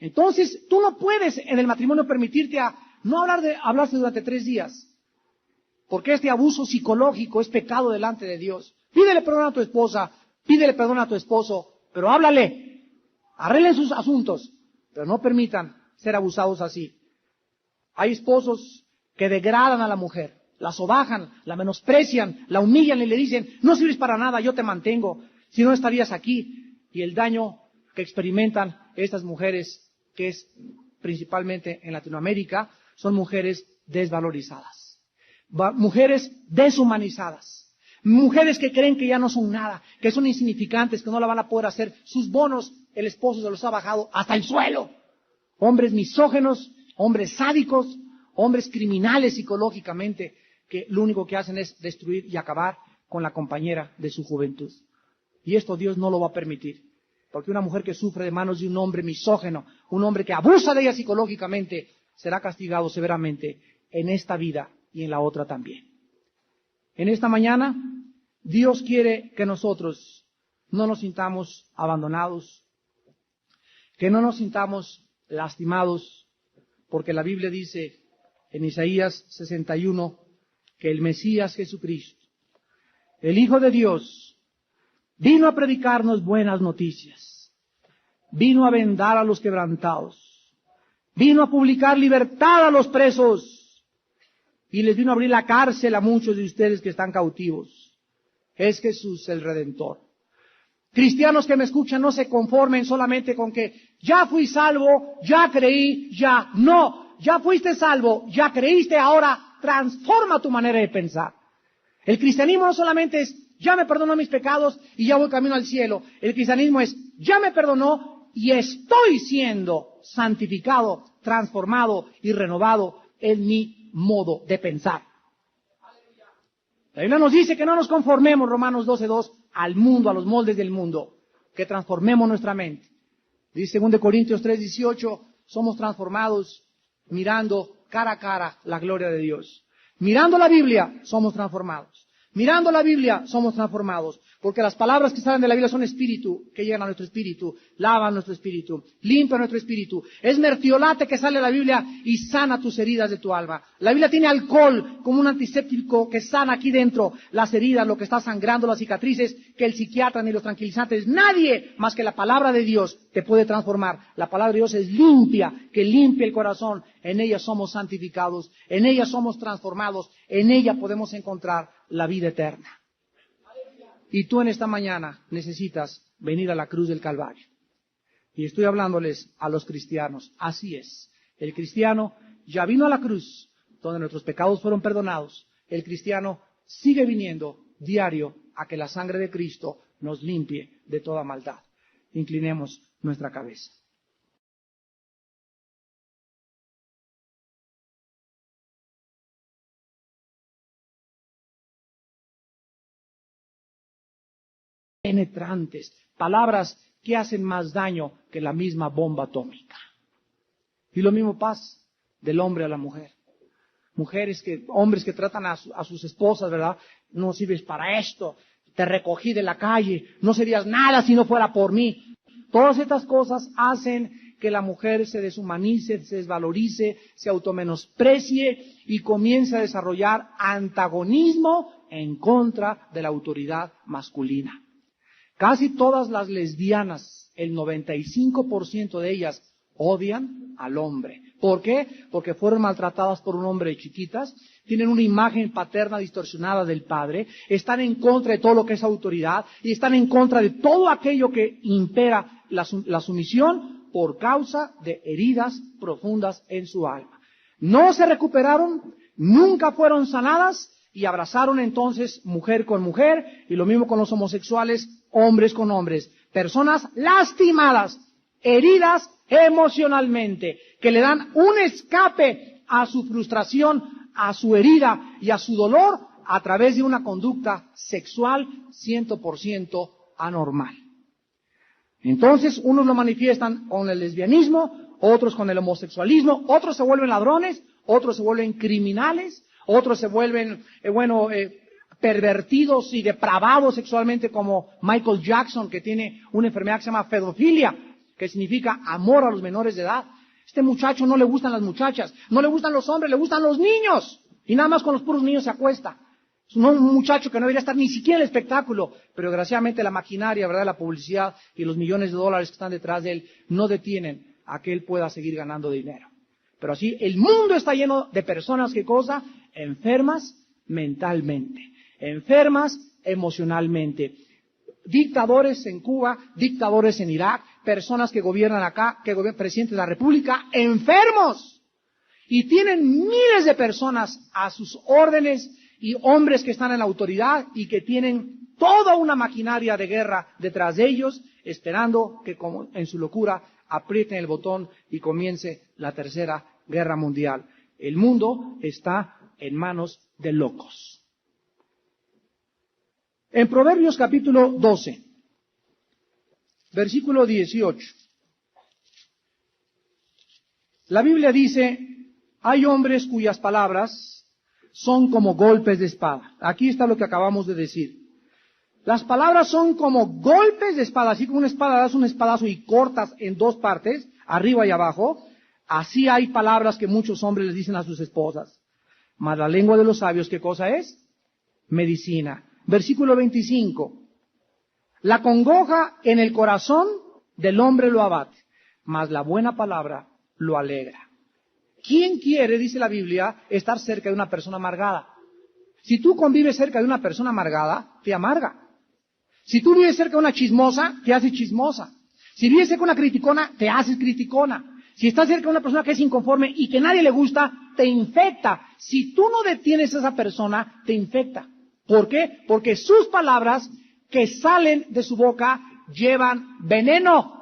Entonces, tú no puedes en el matrimonio permitirte a no hablarse durante 3 días. Porque este abuso psicológico es pecado delante de Dios. Pídele perdón a tu esposa, pídele perdón a tu esposo, pero háblale. Arreglen sus asuntos, pero no permitan ser abusados así. Hay esposos que degradan a la mujer, la sobajan, la menosprecian, la humillan y le dicen, no sirves para nada, yo te mantengo, si no estarías aquí. Y el daño que experimentan estas mujeres, que es principalmente en Latinoamérica, son mujeres desvalorizadas, mujeres deshumanizadas, mujeres que creen que ya no son nada, que son insignificantes, que no la van a poder hacer. Sus bonos, el esposo se los ha bajado hasta el suelo. Hombres misógenos, hombres sádicos, hombres criminales psicológicamente, que lo único que hacen es destruir y acabar con la compañera de su juventud. Y esto Dios no lo va a permitir. Porque una mujer que sufre de manos de un hombre misógeno, un hombre que abusa de ella psicológicamente, será castigado severamente en esta vida y en la otra también. En esta mañana, Dios quiere que nosotros no nos sintamos abandonados, que no nos sintamos lastimados, porque la Biblia dice en Isaías 61 que el Mesías Jesucristo, el Hijo de Dios, vino a predicarnos buenas noticias, vino a vendar a los quebrantados, vino a publicar libertad a los presos y les vino a abrir la cárcel a muchos de ustedes que están cautivos. Es Jesús el Redentor. Cristianos que me escuchan, no se conformen solamente con que ya fui salvo, ya creí, ya no. Ya fuiste salvo, ya creíste, ahora transforma tu manera de pensar. El cristianismo no solamente es, ya me perdonó mis pecados y ya voy camino al cielo. El cristianismo es, ya me perdonó y estoy siendo santificado, transformado y renovado en mi modo de pensar. La Biblia nos dice que no nos conformemos, Romanos 12:2, al mundo, a los moldes del mundo, que transformemos nuestra mente. Dice 2 Corintios 3:18, somos transformados mirando cara a cara la gloria de Dios. Mirando la Biblia, somos transformados. Mirando la Biblia somos transformados, porque las palabras que salen de la Biblia son espíritu, que llegan a nuestro espíritu, lavan nuestro espíritu, limpian nuestro espíritu. Es mertiolate que sale de la Biblia y sana tus heridas de tu alma. La Biblia tiene alcohol como un antiséptico que sana aquí dentro las heridas, lo que está sangrando, las cicatrices, que el psiquiatra ni los tranquilizantes, nadie más que la palabra de Dios te puede transformar. La palabra de Dios es limpia, que limpia el corazón. En ella somos santificados, en ella somos transformados, en ella podemos encontrar la vida eterna. Y tú en esta mañana necesitas venir a la cruz del Calvario. Y estoy hablándoles a los cristianos. Así es. El cristiano ya vino a la cruz, donde nuestros pecados fueron perdonados. El cristiano sigue viniendo diario a que la sangre de Cristo nos limpie de toda maldad. Inclinemos nuestra cabeza. Penetrantes, palabras que hacen más daño que la misma bomba atómica. Y lo mismo pasa del hombre a la mujer. Hombres que tratan a sus esposas, ¿verdad? No sirves para esto, te recogí de la calle, no serías nada si no fuera por mí. Todas estas cosas hacen que la mujer se deshumanice, se desvalorice, se automenosprecie y comience a desarrollar antagonismo en contra de la autoridad masculina. Casi todas las lesbianas, el 95% de ellas, odian al hombre. ¿Por qué? Porque fueron maltratadas por un hombre de chiquitas, tienen una imagen paterna distorsionada del padre, están en contra de todo lo que es autoridad y están en contra de todo aquello que impera la sumisión por causa de heridas profundas en su alma. No se recuperaron, nunca fueron sanadas y abrazaron entonces mujer con mujer y lo mismo con los homosexuales, hombres con hombres, personas lastimadas, heridas emocionalmente, que le dan un escape a su frustración, a su herida y a su dolor a través de una conducta sexual 100% anormal. Entonces, unos lo manifiestan con el lesbianismo, otros con el homosexualismo, otros se vuelven ladrones, otros se vuelven criminales, otros se vuelven, pervertidos y depravados sexualmente como Michael Jackson, que tiene una enfermedad que se llama pedofilia, que significa amor a los menores de edad. Este muchacho no le gustan las muchachas, no le gustan los hombres, le gustan los niños. Y nada más con los puros niños se acuesta. Es un muchacho que no debería estar ni siquiera en el espectáculo, pero desgraciadamente la maquinaria, ¿verdad?, la publicidad y los millones de dólares que están detrás de él no detienen a que él pueda seguir ganando dinero. Pero así, el mundo está lleno de personas, ¿qué cosa? Enfermas mentalmente, enfermas emocionalmente. Dictadores en Cuba, dictadores en Irak, personas que gobiernan acá, presidentes de la República, enfermos. Y tienen miles de personas a sus órdenes y hombres que están en la autoridad y que tienen toda una maquinaria de guerra detrás de ellos, esperando que como en su locura aprieten el botón y comience la tercera guerra mundial. El mundo está en manos de locos. En Proverbios capítulo 12, versículo 18, la Biblia dice, hay hombres cuyas palabras son como golpes de espada. Aquí está lo que acabamos de decir. Las palabras son como golpes de espada, así como una espada das un espadazo y cortas en dos partes, arriba y abajo, así hay palabras que muchos hombres les dicen a sus esposas. Mas la lengua de los sabios, ¿qué cosa es? Medicina. Versículo 25. La congoja en el corazón del hombre lo abate, mas la buena palabra lo alegra. ¿Quién quiere, dice la Biblia, estar cerca de una persona amargada? Si tú convives cerca de una persona amargada, te amarga. Si tú vives cerca de una chismosa, te haces chismosa. Si vives cerca de una criticona, te haces criticona. Si estás cerca de una persona que es inconforme y que nadie le gusta, te infecta. Si tú no detienes a esa persona, te infecta. ¿Por qué? Porque sus palabras que salen de su boca llevan veneno.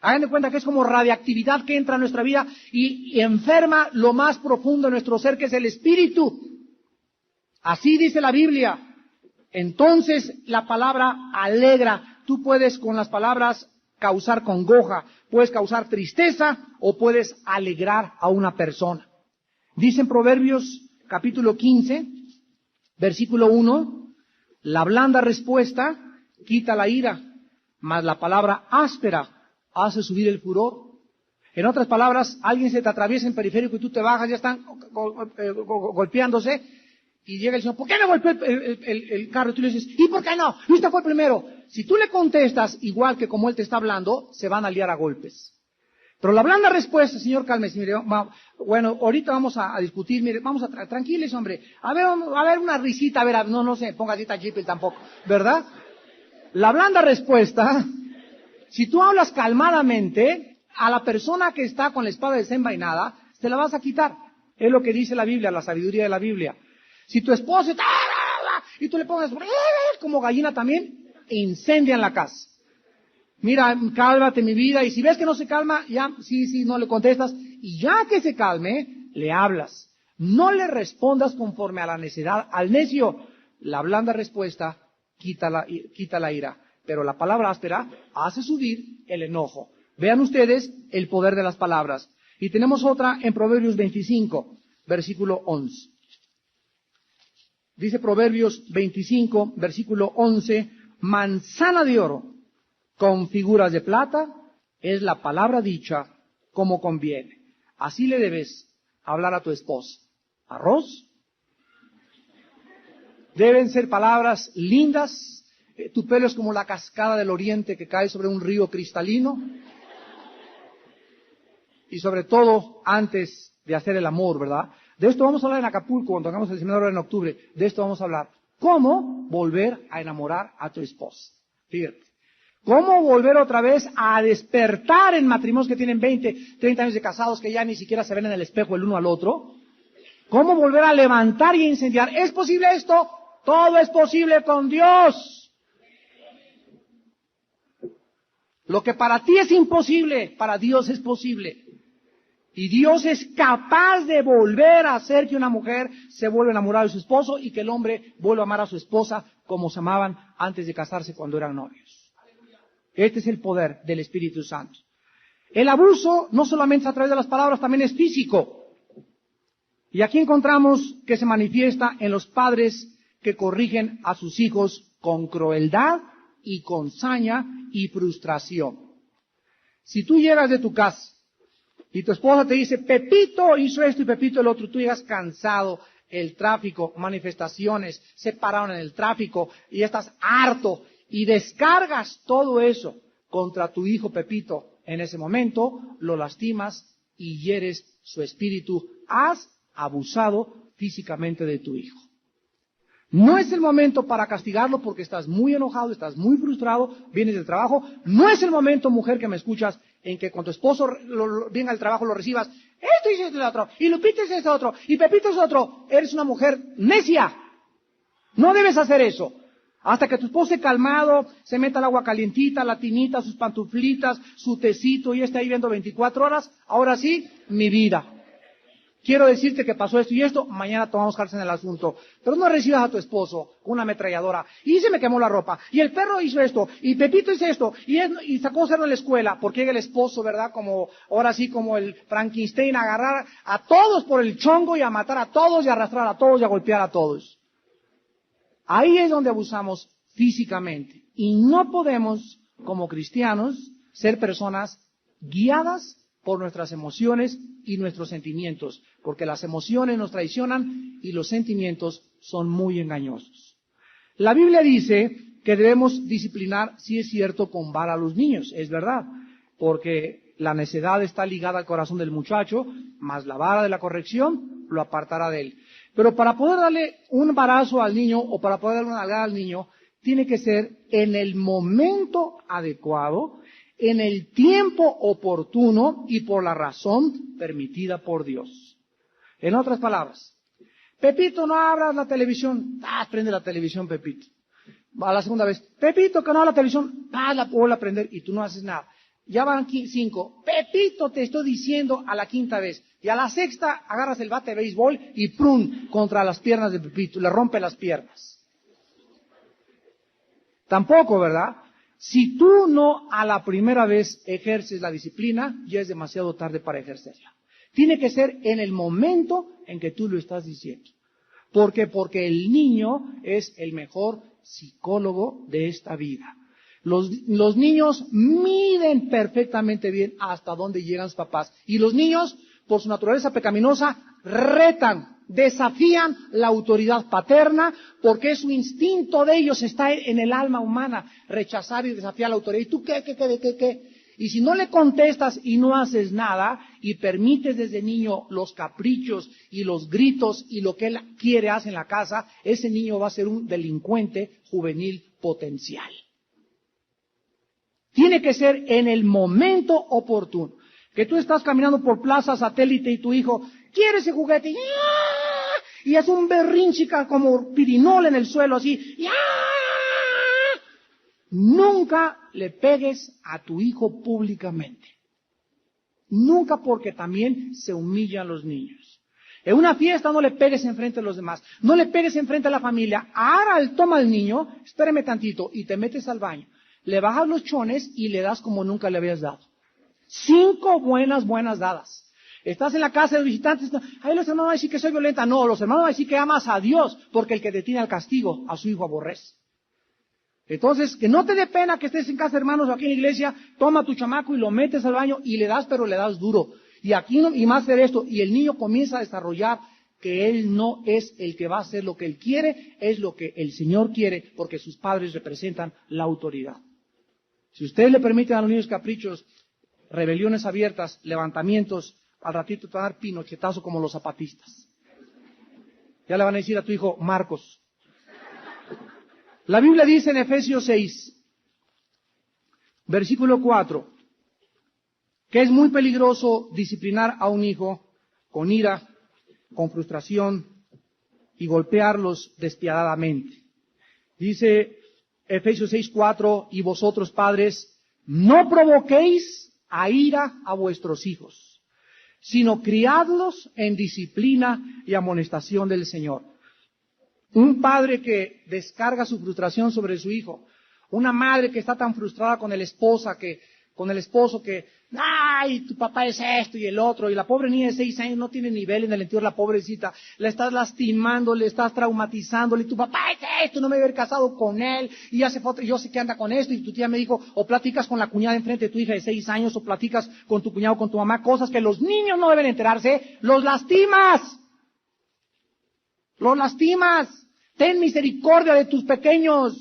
Hagan de cuenta que es como radiactividad que entra a nuestra vida y enferma lo más profundo de nuestro ser, que es el espíritu. Así dice la Biblia. Entonces la palabra alegra. Tú puedes con las palabras causar congoja, puedes causar tristeza o puedes alegrar a una persona. Dice en Proverbios capítulo 15, Versículo 1, la blanda respuesta quita la ira, mas la palabra áspera hace subir el furor. En otras palabras, alguien se te atraviesa en periférico y tú te bajas, ya están golpeándose, y llega el Señor, ¿por qué me golpeó el carro? Y tú le dices, ¿y por qué no? Y usted fue primero. Si tú le contestas igual que como él te está hablando, se van a liar a golpes. Pero la blanda respuesta, señor, cálmese, mire, bueno, ahorita vamos a discutir, mire, vamos a, tranquiles, hombre, a ver una risita, no sé, ponga así tajipel tampoco, ¿verdad? La blanda respuesta, si tú hablas calmadamente, a la persona que está con la espada desenvainada, te la vas a quitar. Es lo que dice la Biblia, la sabiduría de la Biblia. Si tu esposo está, y tú le pones como gallina también, incendian la casa. Mira, cálmate mi vida, y si ves que no se calma, ya, sí, no le contestas, y ya que se calme, le hablas. No le respondas conforme a la necedad al necio. La blanda respuesta quita la ira, pero la palabra áspera hace subir el enojo. Vean ustedes el poder de las palabras. Y tenemos otra en Proverbios 25, versículo 11. Dice Proverbios 25, versículo 11, manzana de oro con figuras de plata es la palabra dicha como conviene. Así le debes hablar a tu esposa. ¿Arroz? Deben ser palabras lindas. Tu pelo es como la cascada del oriente que cae sobre un río cristalino. Y sobre todo antes de hacer el amor, ¿verdad? De esto vamos a hablar en Acapulco, cuando hagamos el seminario en octubre. De esto vamos a hablar. ¿Cómo volver a enamorar a tu esposa? Fíjate. ¿Cómo volver otra vez a despertar en matrimonios que tienen 20, 30 años de casados, que ya ni siquiera se ven en el espejo el uno al otro? ¿Cómo volver a levantar y incendiar? ¿Es posible esto? Todo es posible con Dios. Lo que para ti es imposible, para Dios es posible. Y Dios es capaz de volver a hacer que una mujer se vuelva a enamorar de su esposo y que el hombre vuelva a amar a su esposa como se amaban antes de casarse cuando eran novios. Este es el poder del Espíritu Santo. El abuso no solamente es a través de las palabras, también es físico. Y aquí encontramos que se manifiesta en los padres que corrigen a sus hijos con crueldad y con saña y frustración. Si tú llegas de tu casa y tu esposa te dice, Pepito hizo esto y Pepito el otro, tú llegas cansado, el tráfico, manifestaciones, se pararon en el tráfico y estás harto y descargas todo eso contra tu hijo Pepito, en ese momento lo lastimas y hieres su espíritu. Has abusado físicamente de tu hijo. No es el momento para castigarlo porque estás muy enojado, estás muy frustrado, vienes del trabajo. No es el momento, mujer que me escuchas, en que con tu esposo venga al trabajo lo recibas. Esto y esto y lo otro, y Lupita es esto otro, y Pepito es otro. Eres una mujer necia. No debes hacer eso. Hasta que tu esposo esté calmado, se meta el agua calientita, la tinita, sus pantuflitas, su tecito y esté ahí viendo 24 horas. Ahora sí, mi vida. Quiero decirte que pasó esto y esto, mañana tomamos cartas en el asunto. Pero no recibas a tu esposo con una ametralladora. Y se me quemó la ropa. Y el perro hizo esto. Y Pepito hizo esto. Y sacó cerdo en la escuela. Porque llega el esposo, ¿verdad? Como, ahora sí, como el Frankenstein, a agarrar a todos por el chongo y a matar a todos y a arrastrar a todos y a golpear a todos. Ahí es donde abusamos físicamente. Y no podemos, como cristianos, ser personas guiadas por nuestras emociones y nuestros sentimientos, porque las emociones nos traicionan y los sentimientos son muy engañosos. La Biblia dice que debemos disciplinar, si es cierto, con vara a los niños, es verdad, porque la necedad está ligada al corazón del muchacho, mas la vara de la corrección lo apartará de él. Pero para poder darle un varazo al niño o para poder darle una nalgada al niño, tiene que ser en el momento adecuado, en el tiempo oportuno y por la razón permitida por Dios. En otras palabras, Pepito, no abras la televisión. Prende la televisión, Pepito. A la segunda vez, Pepito, que no abra la televisión. La vuelve a prender y tú no haces nada. Ya van 5. Pepito, te estoy diciendo a la quinta vez. Y a la sexta agarras el bate de béisbol y ¡prum! Contra las piernas de Pepito. Le rompe las piernas. Tampoco, ¿verdad? Si tú no a la primera vez ejerces la disciplina, ya es demasiado tarde para ejercerla. Tiene que ser en el momento en que tú lo estás diciendo. ¿Por qué? Porque el niño es el mejor psicólogo de esta vida. Los niños miden perfectamente bien hasta dónde llegan sus papás. Y los niños, por su naturaleza pecaminosa, retan, desafían la autoridad paterna, porque su instinto de ellos está en el alma humana, rechazar y desafiar la autoridad. ¿Y tú qué? Y si no le contestas y no haces nada, y permites desde niño los caprichos y los gritos y lo que él quiere hacer en la casa, ese niño va a ser un delincuente juvenil potencial. Tiene que ser en el momento oportuno. Que tú estás caminando por Plaza Satélite y tu hijo quiere ese juguete y hace un berrinchica como pirinol en el suelo así. Nunca le pegues a tu hijo públicamente. Nunca, porque también se humillan los niños. En una fiesta no le pegues enfrente de los demás. No le pegues enfrente de la familia. Ahora toma al niño, espérame tantito, y te metes al baño. Le bajas los chones y le das como nunca le habías dado. 5 buenas dadas. Estás en la casa de los visitantes, ay, los hermanos van a decir que soy violenta. No, los hermanos van a decir que amas a Dios, porque el que detiene al castigo, a su hijo aborrece. Entonces, que no te dé pena que estés en casa, hermanos, o aquí en la iglesia, toma a tu chamaco y lo metes al baño y le das, pero le das duro. Y aquí no, y más hacer esto, y el niño comienza a desarrollar que él no es el que va a hacer lo que él quiere, es lo que el Señor quiere, porque sus padres representan la autoridad. Si ustedes le permiten a los niños caprichos, rebeliones abiertas, levantamientos, al ratito te van a dar pinochetazo como los zapatistas. Ya le van a decir a tu hijo, Marcos. La Biblia dice en Efesios 6, versículo 4, que es muy peligroso disciplinar a un hijo con ira, con frustración y golpearlos despiadadamente. Dice Efesios 6:4, y vosotros padres, no provoquéis a ira a vuestros hijos, sino criadlos en disciplina y amonestación del Señor. Un padre que descarga su frustración sobre su hijo, una madre que está tan frustrada con el esposo que, ay, tu papá es esto y el otro, y la pobre niña de 6 años no tiene nivel en el interior, la pobrecita, la estás lastimando, le estás traumatizando, y tu papá es esto, no me voy a haber casado con él, y hace foto, yo sé que anda con esto, y tu tía me dijo, o platicas con la cuñada enfrente de tu hija de 6 años, o platicas con tu cuñado, con tu mamá, cosas que los niños no deben enterarse, los lastimas. Los lastimas. Ten misericordia de tus pequeños.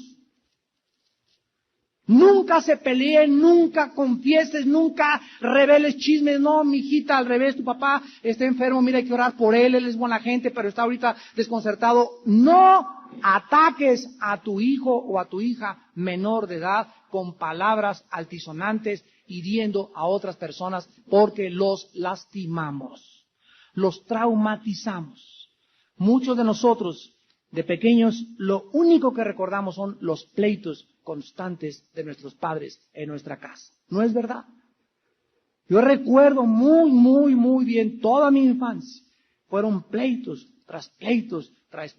Nunca se peleen, nunca confieses, nunca reveles chismes. No, mijita, al revés, tu papá está enfermo, mira, hay que orar por él es buena gente, pero está ahorita desconcertado. No ataques a tu hijo o a tu hija menor de edad con palabras altisonantes, hiriendo a otras personas, porque los lastimamos, los traumatizamos. Muchos de nosotros, de pequeños, lo único que recordamos son los pleitos constantes de nuestros padres en nuestra casa. ¿No es verdad? Yo recuerdo muy bien toda mi infancia. Fueron pleitos tras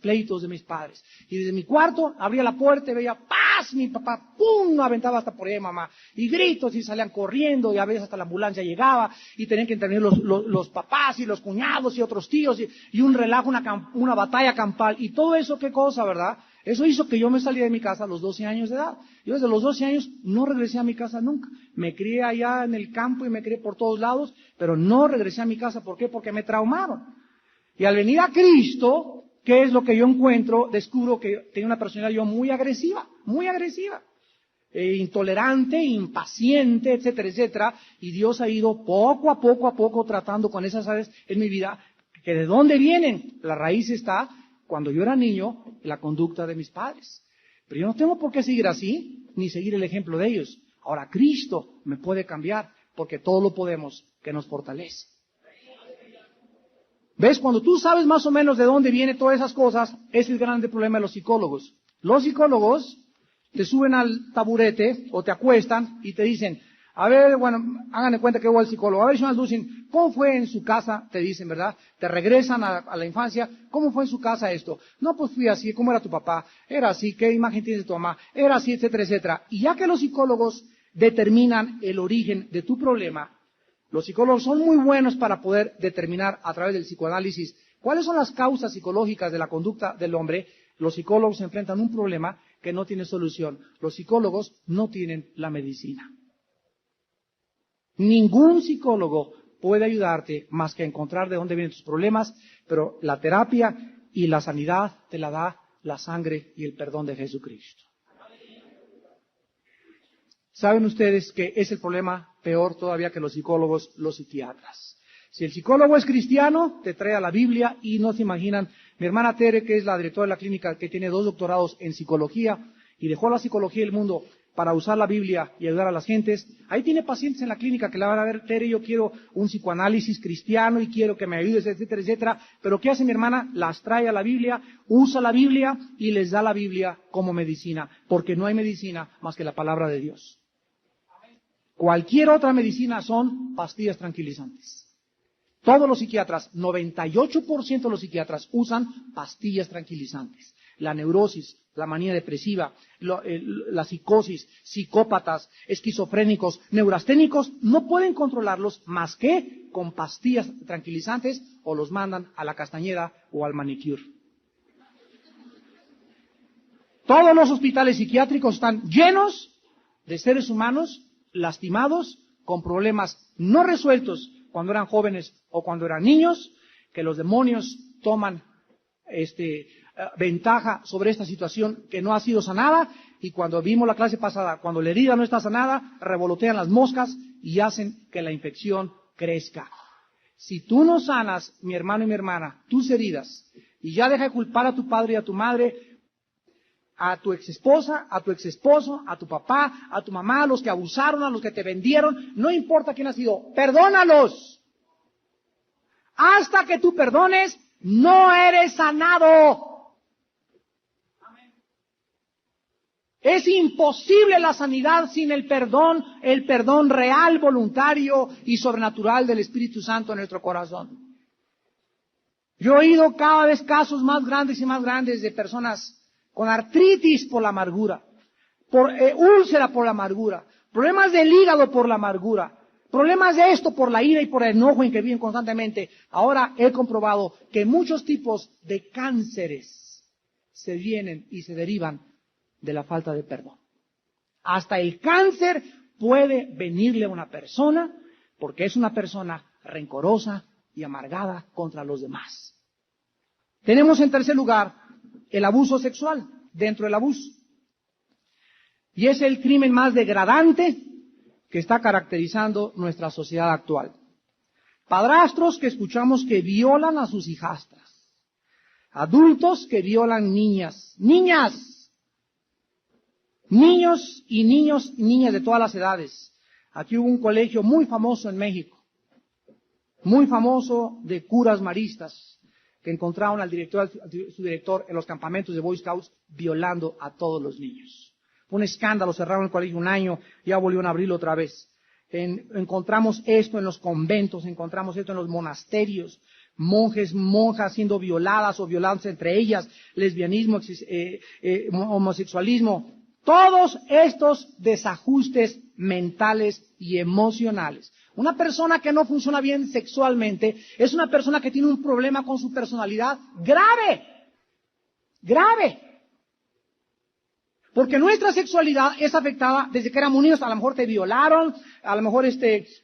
pleitos de mis padres. Y desde mi cuarto abría la puerta y veía ¡paz! Mi papá ¡pum! Aventaba hasta por ahí, mamá. Y gritos y salían corriendo y a veces hasta la ambulancia llegaba y tenían que intervenir los papás y los cuñados y otros tíos y un relajo, una batalla campal. Y todo eso, ¿qué cosa, verdad? Eso hizo que yo me saliera de mi casa a los 12 años de edad. Yo desde los 12 años no regresé a mi casa nunca. Me crié allá en el campo y me crié por todos lados, pero no regresé a mi casa. ¿Por qué? Porque me traumaron. Y al venir a Cristo, ¿qué es lo que yo encuentro? Descubro que tenía una personalidad yo muy agresiva, intolerante, impaciente, etcétera. Y Dios ha ido poco a poco tratando con esas áreas en mi vida. ¿Que de dónde vienen? La raíz está, cuando yo era niño, en la conducta de mis padres. Pero yo no tengo por qué seguir así, ni seguir el ejemplo de ellos. Ahora Cristo me puede cambiar, porque todo lo podemos, que nos fortalece. ¿Ves? Cuando tú sabes más o menos de dónde vienen todas esas cosas, es el grande problema de los psicólogos. Los psicólogos te suben al taburete o te acuestan y te dicen, a ver, bueno, hagan de cuenta que voy al psicólogo. A ver, señor Lucin, ¿cómo fue en su casa? Te dicen, ¿verdad? Te regresan a la infancia. ¿Cómo fue en su casa esto? No, pues fui así. ¿Cómo era tu papá? Era así. ¿Qué imagen tienes de tu mamá? Era así, etcétera. Y ya que los psicólogos determinan el origen de tu problema, los psicólogos son muy buenos para poder determinar a través del psicoanálisis ¿Cuáles son las causas psicológicas de la conducta del hombre? Los psicólogos se enfrentan a un problema que no tiene solución. Los psicólogos no tienen la medicina. Ningún psicólogo puede ayudarte más que a encontrar de dónde vienen tus problemas, pero la terapia y la sanidad te la da la sangre y el perdón de Jesucristo. ¿Saben ustedes que es el problema peor todavía que los psicólogos, los psiquiatras? Si el psicólogo es cristiano, te trae a la Biblia y no se imaginan. Mi hermana Tere, que es la directora de la clínica, que tiene 2 doctorados en psicología y dejó la psicología del mundo para usar la Biblia y ayudar a las gentes. Ahí tiene pacientes en la clínica que le van a ver, Tere, yo quiero un psicoanálisis cristiano y quiero que me ayudes, etcétera, etcétera. Pero ¿qué hace mi hermana? Las trae a la Biblia, usa la Biblia y les da la Biblia como medicina, porque no hay medicina más que la palabra de Dios. Cualquier otra medicina son pastillas tranquilizantes. Todos los psiquiatras, 98% de los psiquiatras usan pastillas tranquilizantes. La neurosis, la manía depresiva, la psicosis, psicópatas, esquizofrénicos, neurasténicos, no pueden controlarlos más que con pastillas tranquilizantes o los mandan a la Castañeda o al manicure. Todos los hospitales psiquiátricos están llenos de seres humanos lastimados, con problemas no resueltos cuando eran jóvenes o cuando eran niños, que los demonios toman ventaja sobre esta situación que no ha sido sanada, y cuando vimos la clase pasada, cuando la herida no está sanada, revolotean las moscas y hacen que la infección crezca. Si tú no sanas, mi hermano y mi hermana, tus heridas, y ya deja de culpar a tu padre y a tu madre, a tu exesposa, a tu exesposo, a tu papá, a tu mamá, a los que abusaron, a los que te vendieron, no importa quién ha sido, perdónalos. Hasta que tú perdones, no eres sanado. Es imposible la sanidad sin el perdón real, voluntario y sobrenatural del Espíritu Santo en nuestro corazón. Yo he oído cada vez casos más grandes y más grandes de personas con artritis por la amargura, por úlcera por la amargura, problemas del hígado por la amargura, problemas de esto por la ira y por el enojo en que viven constantemente. Ahora he comprobado que muchos tipos de cánceres se vienen y se derivan de la falta de perdón. Hasta el cáncer puede venirle a una persona porque es una persona rencorosa y amargada contra los demás. Tenemos en tercer lugar el abuso sexual dentro del abuso. Y es el crimen más degradante que está caracterizando nuestra sociedad actual. Padrastros que escuchamos que violan a sus hijastras. Adultos que violan niñas. Niñas. Niños y niñas de todas las edades. Aquí hubo un colegio muy famoso en México. Muy famoso de curas maristas, que encontraron al su director en los campamentos de Boy Scouts violando a todos los niños. Fue un escándalo, cerraron el colegio un año, ya volvieron a abrirlo otra vez. Encontramos esto en los conventos, encontramos esto en los monasterios, monjes, monjas siendo violadas o violándose entre ellas, lesbianismo, homosexualismo. Todos estos desajustes mentales y emocionales. Una persona que no funciona bien sexualmente es una persona que tiene un problema con su personalidad grave. Grave. Porque nuestra sexualidad es afectada desde que éramos niños. A lo mejor te violaron, a lo mejor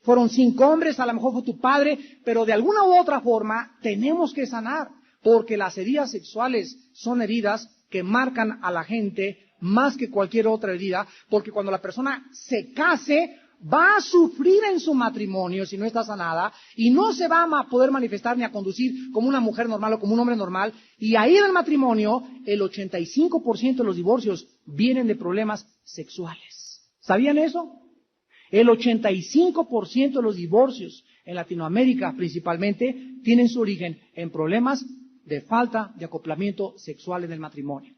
fueron 5 hombres, a lo mejor fue tu padre, pero de alguna u otra forma tenemos que sanar. Porque las heridas sexuales son heridas que marcan a la gente más que cualquier otra herida, porque cuando la persona se case, va a sufrir en su matrimonio si no está sanada, y no se va a poder manifestar ni a conducir como una mujer normal o como un hombre normal, y ahí en el matrimonio, el 85% de los divorcios vienen de problemas sexuales. ¿Sabían eso? El 85% de los divorcios en Latinoamérica principalmente tienen su origen en problemas de falta de acoplamiento sexual en el matrimonio.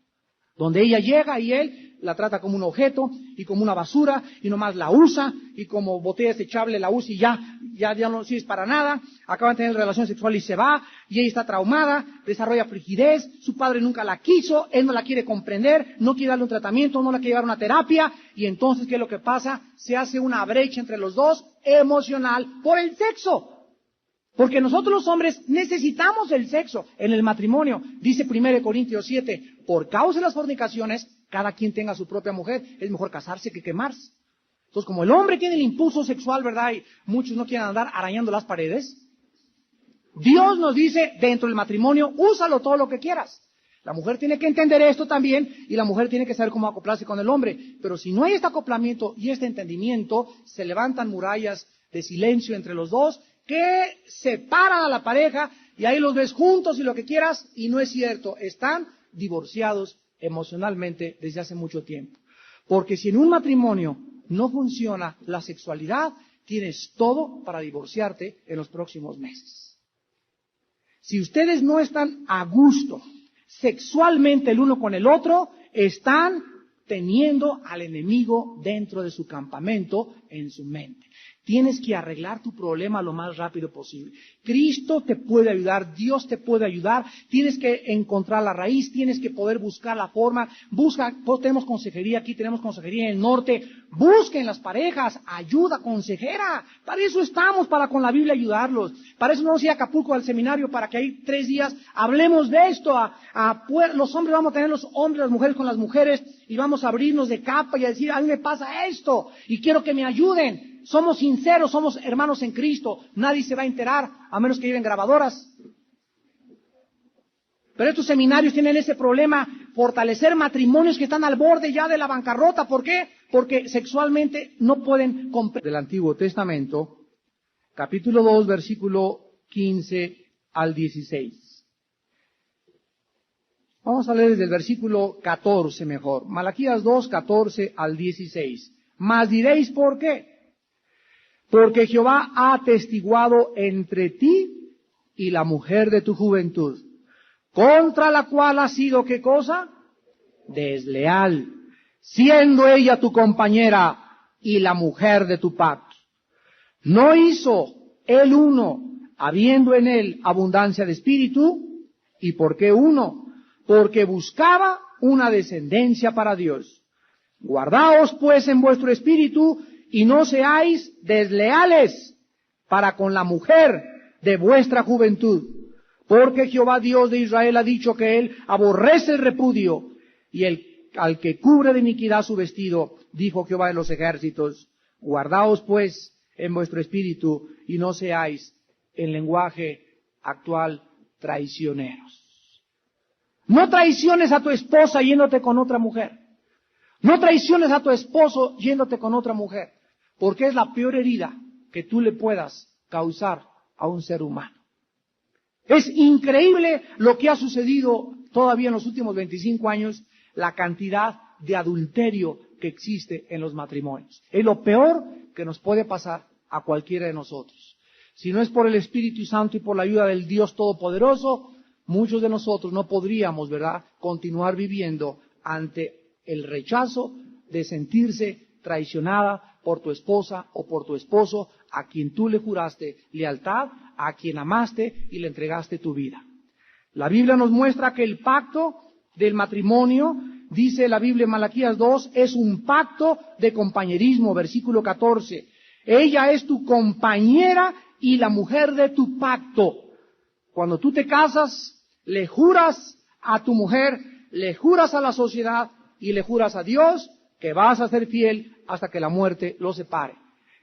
Donde ella llega y él la trata como un objeto y como una basura y nomás la usa y como botella desechable la usa y ya no sirve para nada. Acaban de tener relación sexual y se va y ella está traumada, desarrolla frigidez, su padre nunca la quiso, él no la quiere comprender, no quiere darle un tratamiento, no la quiere llevar a una terapia y entonces ¿qué es lo que pasa? Se hace una brecha entre los dos emocional por el sexo. Porque nosotros los hombres necesitamos el sexo en el matrimonio. Dice 1 Corintios 7, por causa de las fornicaciones, cada quien tenga su propia mujer. Es mejor casarse que quemarse. Entonces, como el hombre tiene el impulso sexual, ¿verdad? Y muchos no quieren andar arañando las paredes. Dios nos dice, dentro del matrimonio, úsalo todo lo que quieras. La mujer tiene que entender esto también y la mujer tiene que saber cómo acoplarse con el hombre. Pero si no hay este acoplamiento y este entendimiento, se levantan murallas de silencio entre los dos que separan a la pareja y ahí los ves juntos y lo que quieras y no es cierto. Están divorciados emocionalmente desde hace mucho tiempo. Porque si en un matrimonio no funciona la sexualidad, tienes todo para divorciarte en los próximos meses. Si ustedes no están a gusto sexualmente el uno con el otro, están teniendo al enemigo dentro de su campamento en su mente. Tienes que arreglar tu problema lo más rápido posible. Cristo te puede ayudar, Dios te puede ayudar. Tienes que encontrar la raíz, tienes que poder buscar la forma. Tenemos consejería aquí, tenemos consejería en el norte. Busquen las parejas, ayuda, consejera. Para eso estamos, para con la Biblia ayudarlos. Para eso no vamos a ir a Acapulco al seminario, para que ahí 3 días hablemos de esto. Los hombres vamos a tener los hombres, las mujeres con las mujeres, y vamos a abrirnos de capa y a decir, a mí me pasa esto, y quiero que me ayuden. Somos sinceros, somos hermanos en Cristo. Nadie se va a enterar, a menos que lleven grabadoras. Pero estos seminarios tienen ese problema, fortalecer matrimonios que están al borde ya de la bancarrota. ¿Por qué? Porque sexualmente no pueden comprender. Del Antiguo Testamento, capítulo 2, versículo 15 al 16. Vamos a leer desde el versículo 14 mejor. Malaquías 2, 14 al 16. Mas diréis, ¿por qué? Porque Jehová ha atestiguado entre ti y la mujer de tu juventud, contra la cual has sido, ¿qué cosa? Desleal, siendo ella tu compañera y la mujer de tu pacto. ¿No hizo el uno, habiendo en él abundancia de espíritu? ¿Y por qué uno? Porque buscaba una descendencia para Dios. Guardaos pues en vuestro espíritu, y no seáis desleales para con la mujer de vuestra juventud. Porque Jehová Dios de Israel ha dicho que Él aborrece el repudio, y al que cubre de iniquidad su vestido, dijo Jehová de los ejércitos. Guardaos pues en vuestro espíritu, y no seáis, en lenguaje actual, traicioneros. No traiciones a tu esposa yéndote con otra mujer. No traiciones a tu esposo yéndote con otra mujer, porque es la peor herida que tú le puedas causar a un ser humano. Es increíble lo que ha sucedido todavía en los últimos 25 años, la cantidad de adulterio que existe en los matrimonios. Es lo peor que nos puede pasar a cualquiera de nosotros. Si no es por el Espíritu Santo y por la ayuda del Dios Todopoderoso, muchos de nosotros no podríamos, ¿verdad?, continuar viviendo ante el rechazo de sentirse traicionada por tu esposa o por tu esposo, a quien tú le juraste lealtad, a quien amaste y le entregaste tu vida. La Biblia nos muestra que el pacto del matrimonio, dice la Biblia en Malaquías 2, es un pacto de compañerismo, versículo 14. Ella es tu compañera y la mujer de tu pacto. Cuando tú te casas, le juras a tu mujer, le juras a la sociedad, y le juras a Dios que vas a ser fiel hasta que la muerte lo separe.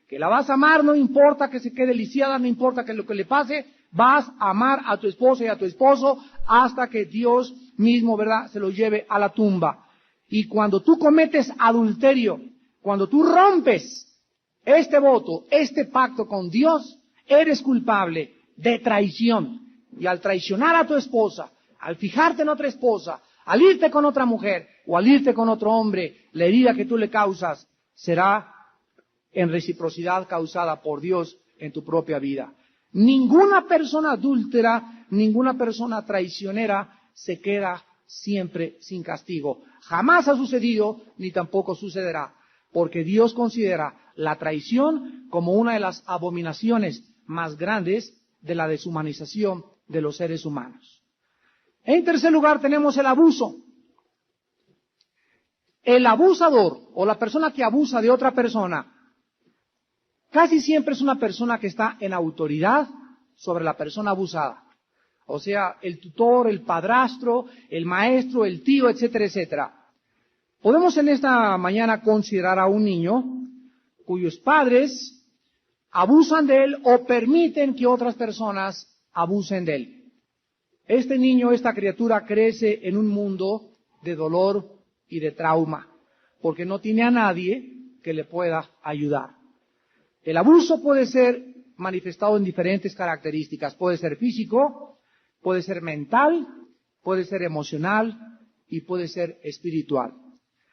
Que la vas a amar, no importa que se quede lisiada, no importa que lo que le pase, vas a amar a tu esposa y a tu esposo hasta que Dios mismo, ¿verdad?, se lo lleve a la tumba. Y cuando tú cometes adulterio, cuando tú rompes este voto, este pacto con Dios, eres culpable de traición. Y al traicionar a tu esposa, al fijarte en otra esposa, al irte con otra mujer o al irte con otro hombre, la herida que tú le causas será en reciprocidad causada por Dios en tu propia vida. Ninguna persona adúltera, ninguna persona traicionera se queda siempre sin castigo. Jamás ha sucedido ni tampoco sucederá, porque Dios considera la traición como una de las abominaciones más grandes de la deshumanización de los seres humanos. En tercer lugar tenemos el abuso. El abusador o la persona que abusa de otra persona casi siempre es una persona que está en autoridad sobre la persona abusada. O sea, el tutor, el padrastro, el maestro, el tío, etcétera, etcétera. Podemos en esta mañana considerar a un niño cuyos padres abusan de él o permiten que otras personas abusen de él. Este niño, esta criatura crece en un mundo de dolor y de trauma, porque no tiene a nadie que le pueda ayudar. El abuso puede ser manifestado en diferentes características. Puede ser físico, puede ser mental, puede ser emocional y puede ser espiritual.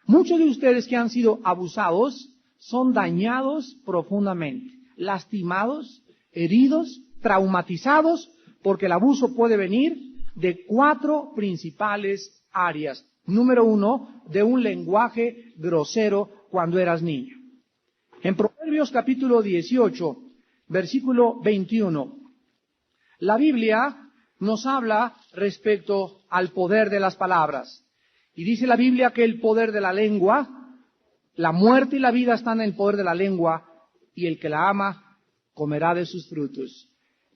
Muchos de ustedes que han sido abusados son dañados profundamente, lastimados, heridos, traumatizados, porque el abuso puede venir de 4 principales áreas. Número 1, de un lenguaje grosero cuando eras niño. En Proverbios capítulo 18, versículo 21, la Biblia nos habla respecto al poder de las palabras. Y dice la Biblia que el poder de la lengua, la muerte y la vida están en el poder de la lengua, y el que la ama comerá de sus frutos.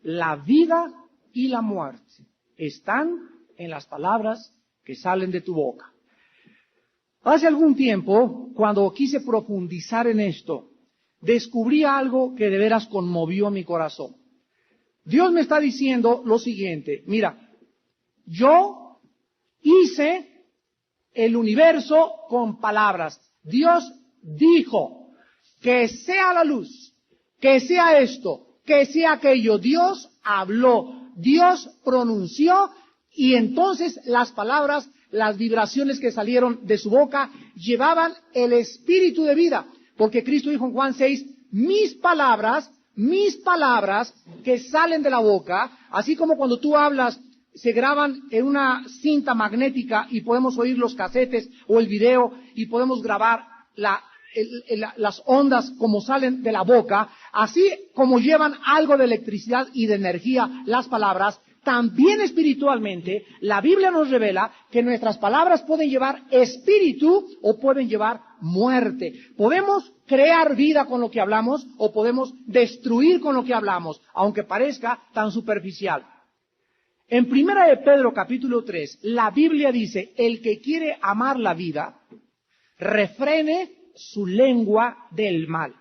La vida y la muerte están en las palabras que salen de tu boca. Hace algún tiempo, cuando quise profundizar en esto, descubrí algo que de veras conmovió mi corazón. Dios me está diciendo lo siguiente: mira, yo hice el universo con palabras. Dios dijo que sea la luz, que sea esto, que sea aquello. Dios habló, Dios pronunció, y entonces las palabras, las vibraciones que salieron de su boca llevaban el espíritu de vida. Porque Cristo dijo en Juan 6, mis palabras que salen de la boca, así como cuando tú hablas, se graban en una cinta magnética y podemos oír los casetes o el video y podemos grabar las ondas como salen de la boca, así como llevan algo de electricidad y de energía las palabras, también espiritualmente la Biblia nos revela que nuestras palabras pueden llevar espíritu o pueden llevar muerte. Podemos crear vida con lo que hablamos o podemos destruir con lo que hablamos, aunque parezca tan superficial. En 1 de Pedro capítulo 3, la Biblia dice, el que quiere amar la vida, refrene su lengua del mal.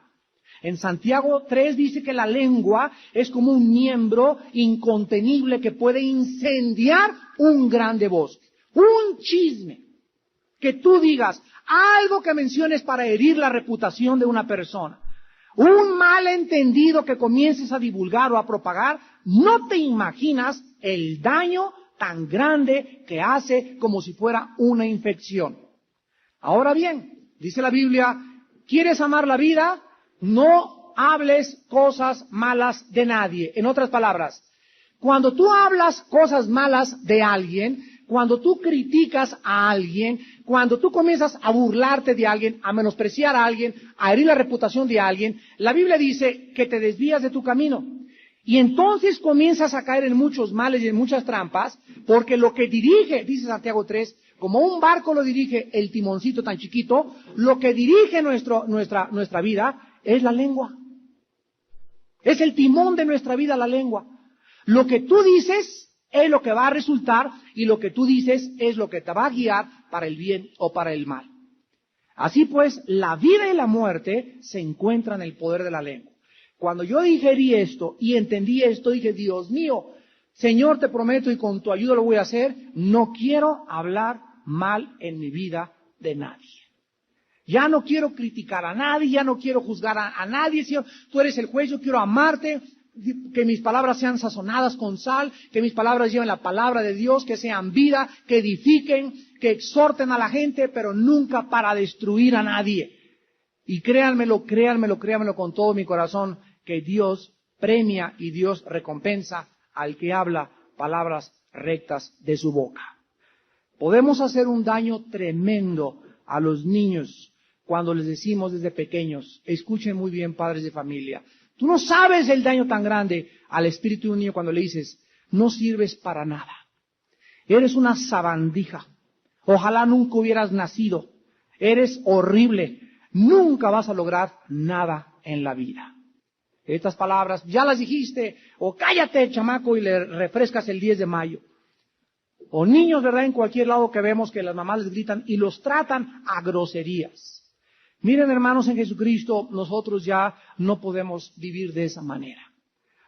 En Santiago 3 dice que la lengua es como un miembro incontenible que puede incendiar un grande bosque. Un chisme que tú digas, algo que menciones para herir la reputación de una persona, un malentendido que comiences a divulgar o a propagar, no te imaginas el daño tan grande que hace como si fuera una infección. Ahora bien, dice la Biblia, ¿quieres amar la vida? No hables cosas malas de nadie. En otras palabras, cuando tú hablas cosas malas de alguien, cuando tú criticas a alguien, cuando tú comienzas a burlarte de alguien, a menospreciar a alguien, a herir la reputación de alguien, la Biblia dice que te desvías de tu camino. Y entonces comienzas a caer en muchos males y en muchas trampas, porque lo que dirige, dice Santiago 3, como un barco lo dirige el timoncito tan chiquito, lo que dirige nuestra vida es la lengua. Es el timón de nuestra vida, la lengua. Lo que tú dices es lo que va a resultar y lo que tú dices es lo que te va a guiar para el bien o para el mal. Así pues, la vida y la muerte se encuentran en el poder de la lengua. Cuando yo digerí esto y entendí esto, dije, Dios mío, Señor, te prometo y con tu ayuda lo voy a hacer, no quiero hablar mal en mi vida de nadie. Ya no quiero criticar a nadie, ya no quiero juzgar a nadie, Señor, tú eres el juez, yo quiero amarte, que mis palabras sean sazonadas con sal, que mis palabras lleven la palabra de Dios, que sean vida, que edifiquen, que exhorten a la gente, pero nunca para destruir a nadie. Y créanmelo con todo mi corazón, que Dios premia y Dios recompensa al que habla palabras rectas de su boca. Podemos hacer un daño tremendo a los niños cuando les decimos desde pequeños, escuchen muy bien, padres de familia, tú no sabes el daño tan grande al espíritu de un niño cuando le dices, no sirves para nada, eres una sabandija, ojalá nunca hubieras nacido, eres horrible, nunca vas a lograr nada en la vida. Estas palabras, ya las dijiste, o cállate, chamaco, y le refrescas el 10 de mayo. O niños, ¿verdad? En cualquier lado que vemos que las mamás les gritan y los tratan a groserías. Miren, hermanos, en Jesucristo nosotros ya no podemos vivir de esa manera.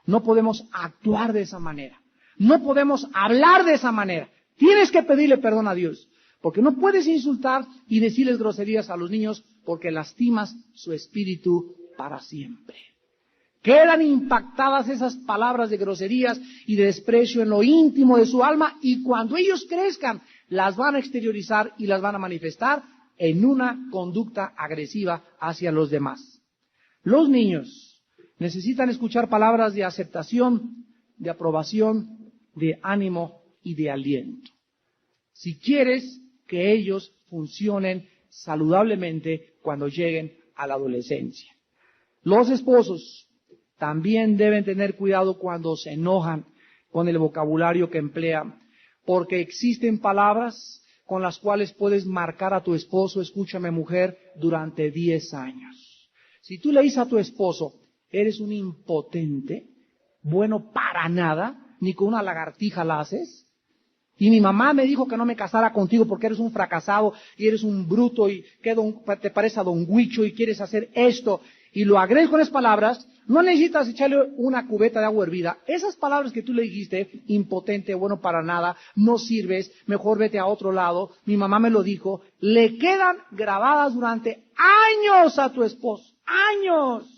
No podemos actuar de esa manera. No podemos hablar de esa manera. Tienes que pedirle perdón a Dios. Porque no puedes insultar y decirles groserías a los niños porque lastimas su espíritu para siempre. Quedan impactadas esas palabras de groserías y de desprecio en lo íntimo de su alma y cuando ellos crezcan las van a exteriorizar y las van a manifestar en una conducta agresiva hacia los demás. Los niños necesitan escuchar palabras de aceptación, de aprobación, de ánimo y de aliento. Si quieres que ellos funcionen saludablemente cuando lleguen a la adolescencia. Los esposos también deben tener cuidado cuando se enojan con el vocabulario que emplean, porque existen palabras con las cuales puedes marcar a tu esposo, escúchame mujer, durante 10 años. Si tú le dices a tu esposo, eres un impotente, bueno para nada, ni con una lagartija la haces, y mi mamá me dijo que no me casara contigo porque eres un fracasado y eres un bruto y que te pareces a Don Huicho y quieres hacer esto, y lo agregas con esas palabras, no necesitas echarle una cubeta de agua hervida. Esas palabras que tú le dijiste, impotente, bueno para nada, no sirves, mejor vete a otro lado, mi mamá me lo dijo, le quedan grabadas durante años a tu esposo, años.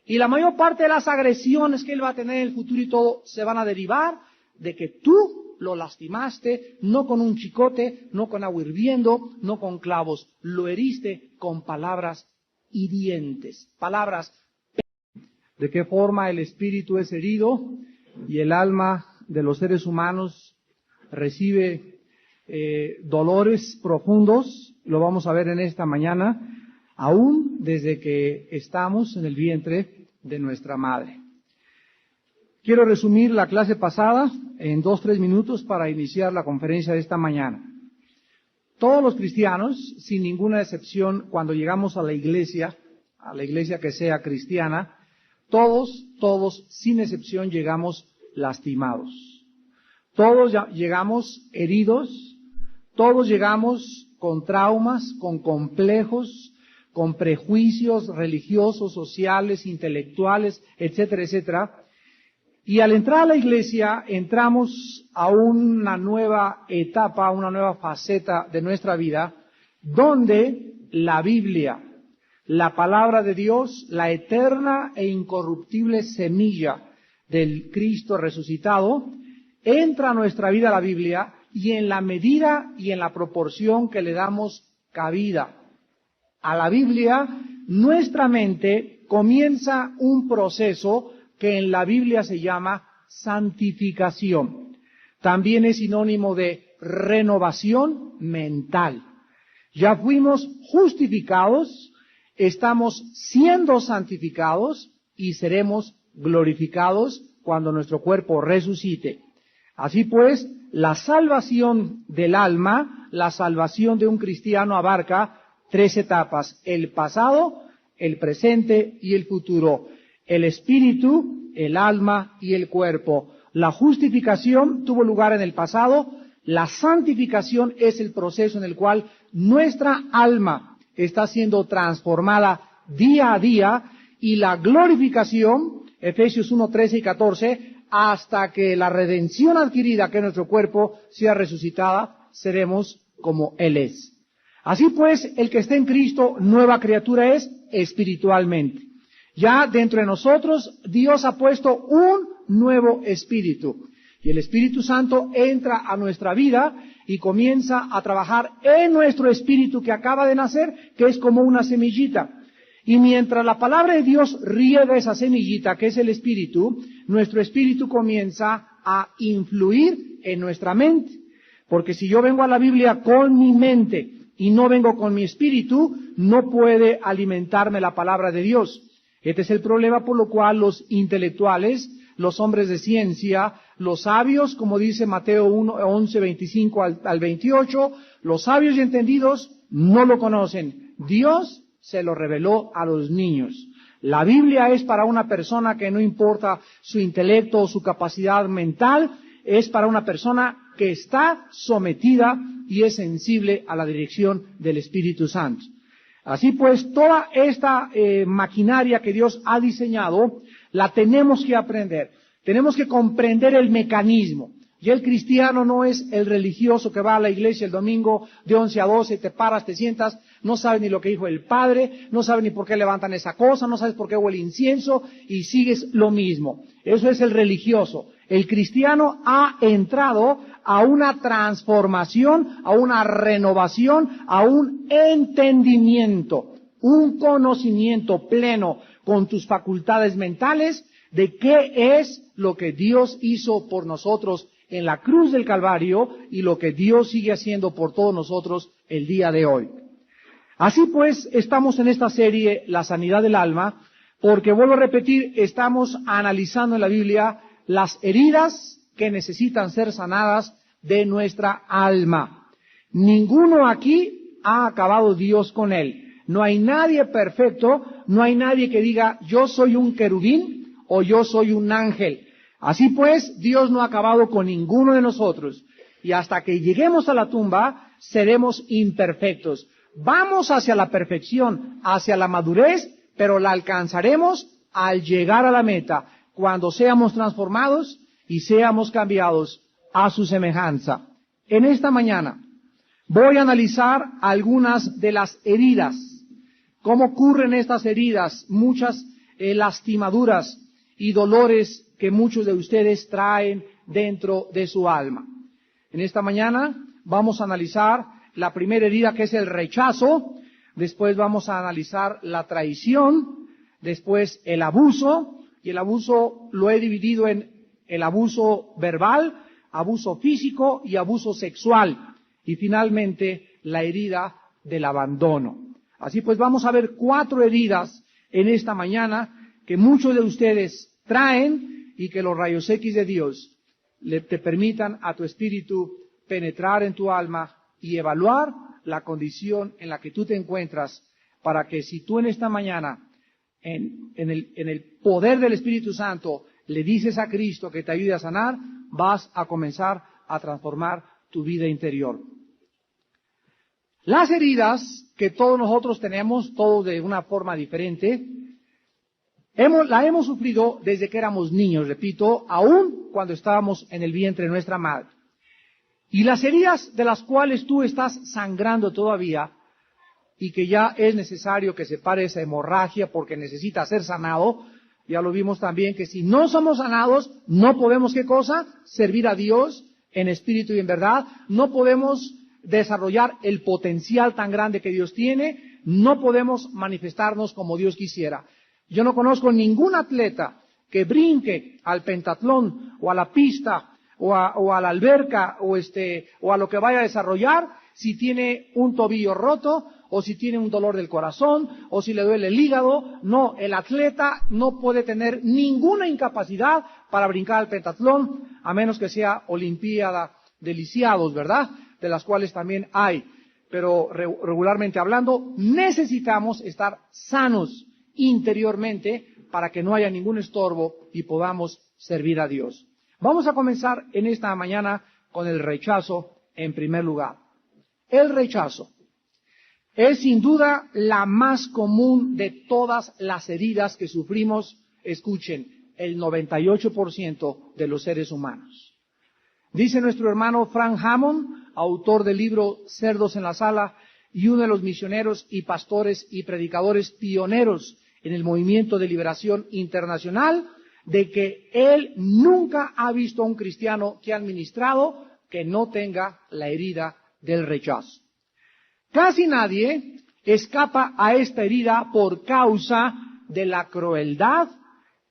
Y la mayor parte de las agresiones que él va a tener en el futuro y todo, se van a derivar de que tú lo lastimaste, no con un chicote, no con agua hirviendo, no con clavos, lo heriste con palabras hirientes, palabras. ¿De qué forma el espíritu es herido y el alma de los seres humanos recibe dolores profundos? Lo vamos a ver en esta mañana, aún desde que estamos en el vientre de nuestra madre. Quiero resumir la clase pasada en 2-3 minutos para iniciar la conferencia de esta mañana. Todos los cristianos, sin ninguna excepción, cuando llegamos a la iglesia que sea cristiana, todos, sin excepción, llegamos lastimados. Todos llegamos heridos, todos llegamos con traumas, con complejos, con prejuicios religiosos, sociales, intelectuales, etcétera, etcétera. Y al entrar a la iglesia, entramos a una nueva etapa, una nueva faceta de nuestra vida, donde la Biblia, la palabra de Dios, la eterna e incorruptible semilla del Cristo resucitado, entra a nuestra vida la Biblia y en la medida y en la proporción que le damos cabida a la Biblia, nuestra mente comienza un proceso que en la Biblia se llama santificación. También es sinónimo de renovación mental. Ya fuimos justificados, estamos siendo santificados y seremos glorificados cuando nuestro cuerpo resucite. Así pues, la salvación del alma, la salvación de un cristiano abarca 3 etapas: el pasado, el presente y el futuro. El espíritu, el alma y el cuerpo. La justificación tuvo lugar en el pasado, la santificación es el proceso en el cual nuestra alma está siendo transformada día a día, y la glorificación, Efesios 1, 13 y 14, hasta que la redención adquirida, que nuestro cuerpo sea resucitada, seremos como Él es. Así pues, el que está en Cristo, nueva criatura es espiritualmente. Ya dentro de nosotros, Dios ha puesto un nuevo espíritu. Y el Espíritu Santo entra a nuestra vida y comienza a trabajar en nuestro espíritu que acaba de nacer, que es como una semillita. Y mientras la palabra de Dios riega esa semillita, que es el espíritu, nuestro espíritu comienza a influir en nuestra mente. Porque si yo vengo a la Biblia con mi mente y no vengo con mi espíritu, no puede alimentarme la palabra de Dios. Este es el problema por lo cual los intelectuales, los hombres de ciencia, los sabios, como dice Mateo 1, 11, 25 al 28, los sabios y entendidos no lo conocen. Dios se lo reveló a los niños. La Biblia es para una persona que no importa su intelecto o su capacidad mental, es para una persona que está sometida y es sensible a la dirección del Espíritu Santo. Así pues, toda esta maquinaria que Dios ha diseñado, la tenemos que aprender. Tenemos que comprender el mecanismo. Y el cristiano no es el religioso que va a la iglesia el domingo de 11 a 12, te paras, te sientas, no sabes ni lo que dijo el Padre, no sabes ni por qué levantan esa cosa, no sabes por qué huele incienso y sigues lo mismo. Eso es el religioso. El cristiano ha entrado a una transformación, a una renovación, a un entendimiento, un conocimiento pleno con tus facultades mentales de qué es lo que Dios hizo por nosotros en la cruz del Calvario y lo que Dios sigue haciendo por todos nosotros el día de hoy. Así pues, estamos en esta serie, La sanidad del alma, porque vuelvo a repetir, estamos analizando en la Biblia las heridas que necesitan ser sanadas de nuestra alma. Ninguno aquí ha acabado Dios con él. No hay nadie perfecto, no hay nadie que diga, yo soy un querubín o yo soy un ángel. Así pues, Dios no ha acabado con ninguno de nosotros. Y hasta que lleguemos a la tumba, seremos imperfectos. Vamos hacia la perfección, hacia la madurez, pero la alcanzaremos al llegar a la meta, cuando seamos transformados y seamos cambiados a su semejanza. En esta mañana voy a analizar algunas de las heridas. ¿Cómo ocurren estas heridas? Muchas lastimaduras y dolores que muchos de ustedes traen dentro de su alma. En esta mañana vamos a analizar la primera herida, que es el rechazo. Después vamos a analizar la traición. Después el abuso. Y el abuso lo he dividido en el abuso verbal, abuso físico y abuso sexual. Y finalmente la herida del abandono. Así pues vamos a ver 4 heridas en esta mañana que muchos de ustedes traen y que los rayos X de Dios te permitan a tu espíritu penetrar en tu alma y evaluar la condición en la que tú te encuentras, para que si tú en esta mañana, en el poder del Espíritu Santo, le dices a Cristo que te ayude a sanar, vas a comenzar a transformar tu vida interior. Las heridas que todos nosotros tenemos, todos de una forma diferente, la hemos sufrido desde que éramos niños, repito, aún cuando estábamos en el vientre de nuestra madre. Y las heridas de las cuales tú estás sangrando todavía, y que ya es necesario que se pare esa hemorragia porque necesita ser sanado, ya lo vimos también que si no somos sanados, no podemos, ¿qué cosa? Servir a Dios en espíritu y en verdad, no podemos desarrollar el potencial tan grande que Dios tiene, no podemos manifestarnos como Dios quisiera. Yo no conozco ningún atleta que brinque al pentatlón o a la pista o a la alberca o a lo que vaya a desarrollar si tiene un tobillo roto o si tiene un dolor del corazón o si le duele el hígado. No, el atleta no puede tener ninguna incapacidad para brincar al pentatlón, a menos que sea olimpiada de lisiados, ¿verdad? De las cuales también hay. Pero regularmente hablando, necesitamos estar sanos interiormente para que no haya ningún estorbo y podamos servir a Dios. Vamos a comenzar en esta mañana con el rechazo en primer lugar. El rechazo es sin duda la más común de todas las heridas que sufrimos. Escuchen, el 98% de los seres humanos. Dice nuestro hermano Frank Hammond, autor del libro Cerdos en la Sala y uno de los misioneros y pastores y predicadores pioneros en el movimiento de liberación internacional, de que él nunca ha visto a un cristiano que ha ministrado que no tenga la herida del rechazo. Casi nadie escapa a esta herida por causa de la crueldad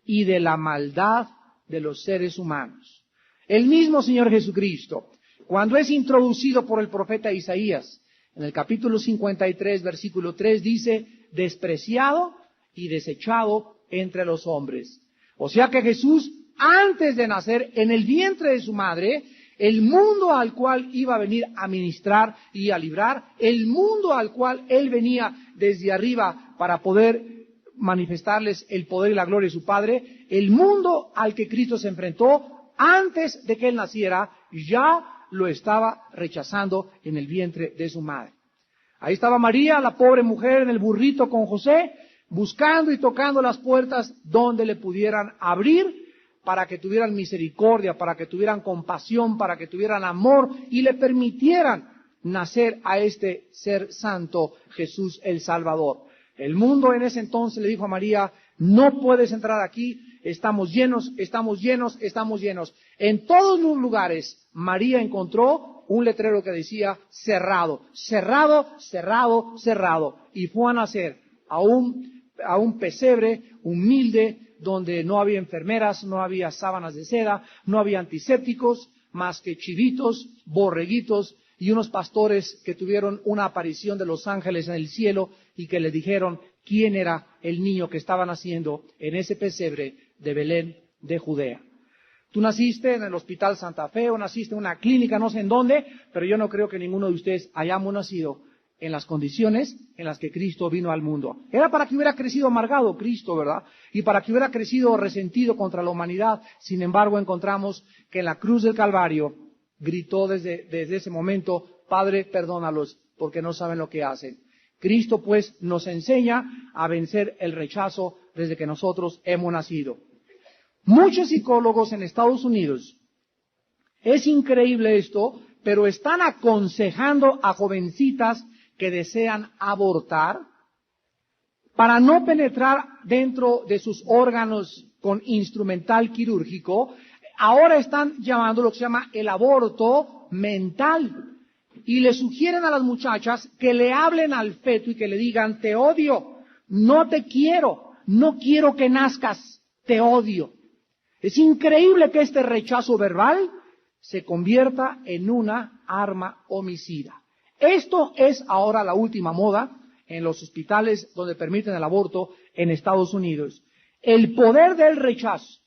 y de la maldad de los seres humanos. El mismo Señor Jesucristo, cuando es introducido por el profeta Isaías, en el capítulo 53, versículo 3, dice, despreciado y desechado entre los hombres. O sea que Jesús, antes de nacer en el vientre de su madre, el mundo al cual iba a venir a ministrar y a librar, el mundo al cual Él venía desde arriba para poder manifestarles el poder y la gloria de su Padre, el mundo al que Cristo se enfrentó antes de que Él naciera, ya lo estaba rechazando en el vientre de su madre. Ahí estaba María, la pobre mujer, en el burrito con José, buscando y tocando las puertas donde le pudieran abrir para que tuvieran misericordia, para que tuvieran compasión, para que tuvieran amor y le permitieran nacer a este ser santo, Jesús el Salvador. El mundo en ese entonces le dijo a María, no puedes entrar aquí, estamos llenos, estamos llenos, estamos llenos. En todos los lugares María encontró un letrero que decía cerrado, cerrado, cerrado, cerrado. Y fue a nacer a un pesebre humilde donde no había enfermeras, no había sábanas de seda, no había antisépticos, más que chivitos, borreguitos y unos pastores que tuvieron una aparición de los ángeles en el cielo y que le dijeron quién era el niño que estaba naciendo en ese pesebre de Belén de Judea. Tú naciste en el Hospital Santa Fe o naciste en una clínica, no sé en dónde, pero yo no creo que ninguno de ustedes hayamos nacido en las condiciones en las que Cristo vino al mundo. Era para que hubiera crecido amargado Cristo, ¿verdad? Y para que hubiera crecido resentido contra la humanidad. Sin embargo, encontramos que en la cruz del Calvario gritó desde ese momento, Padre, perdónalos, porque no saben lo que hacen. Cristo, pues, nos enseña a vencer el rechazo desde que nosotros hemos nacido. Muchos psicólogos en Estados Unidos, es increíble esto, pero están aconsejando a jovencitas que desean abortar para no penetrar dentro de sus órganos con instrumental quirúrgico. Ahora están llamando lo que se llama el aborto mental. Y le sugieren a las muchachas que le hablen al feto y que le digan, te odio, no te quiero, no quiero que nazcas, te odio. Es increíble que este rechazo verbal se convierta en una arma homicida. Esto es ahora la última moda en los hospitales donde permiten el aborto en Estados Unidos. El poder del rechazo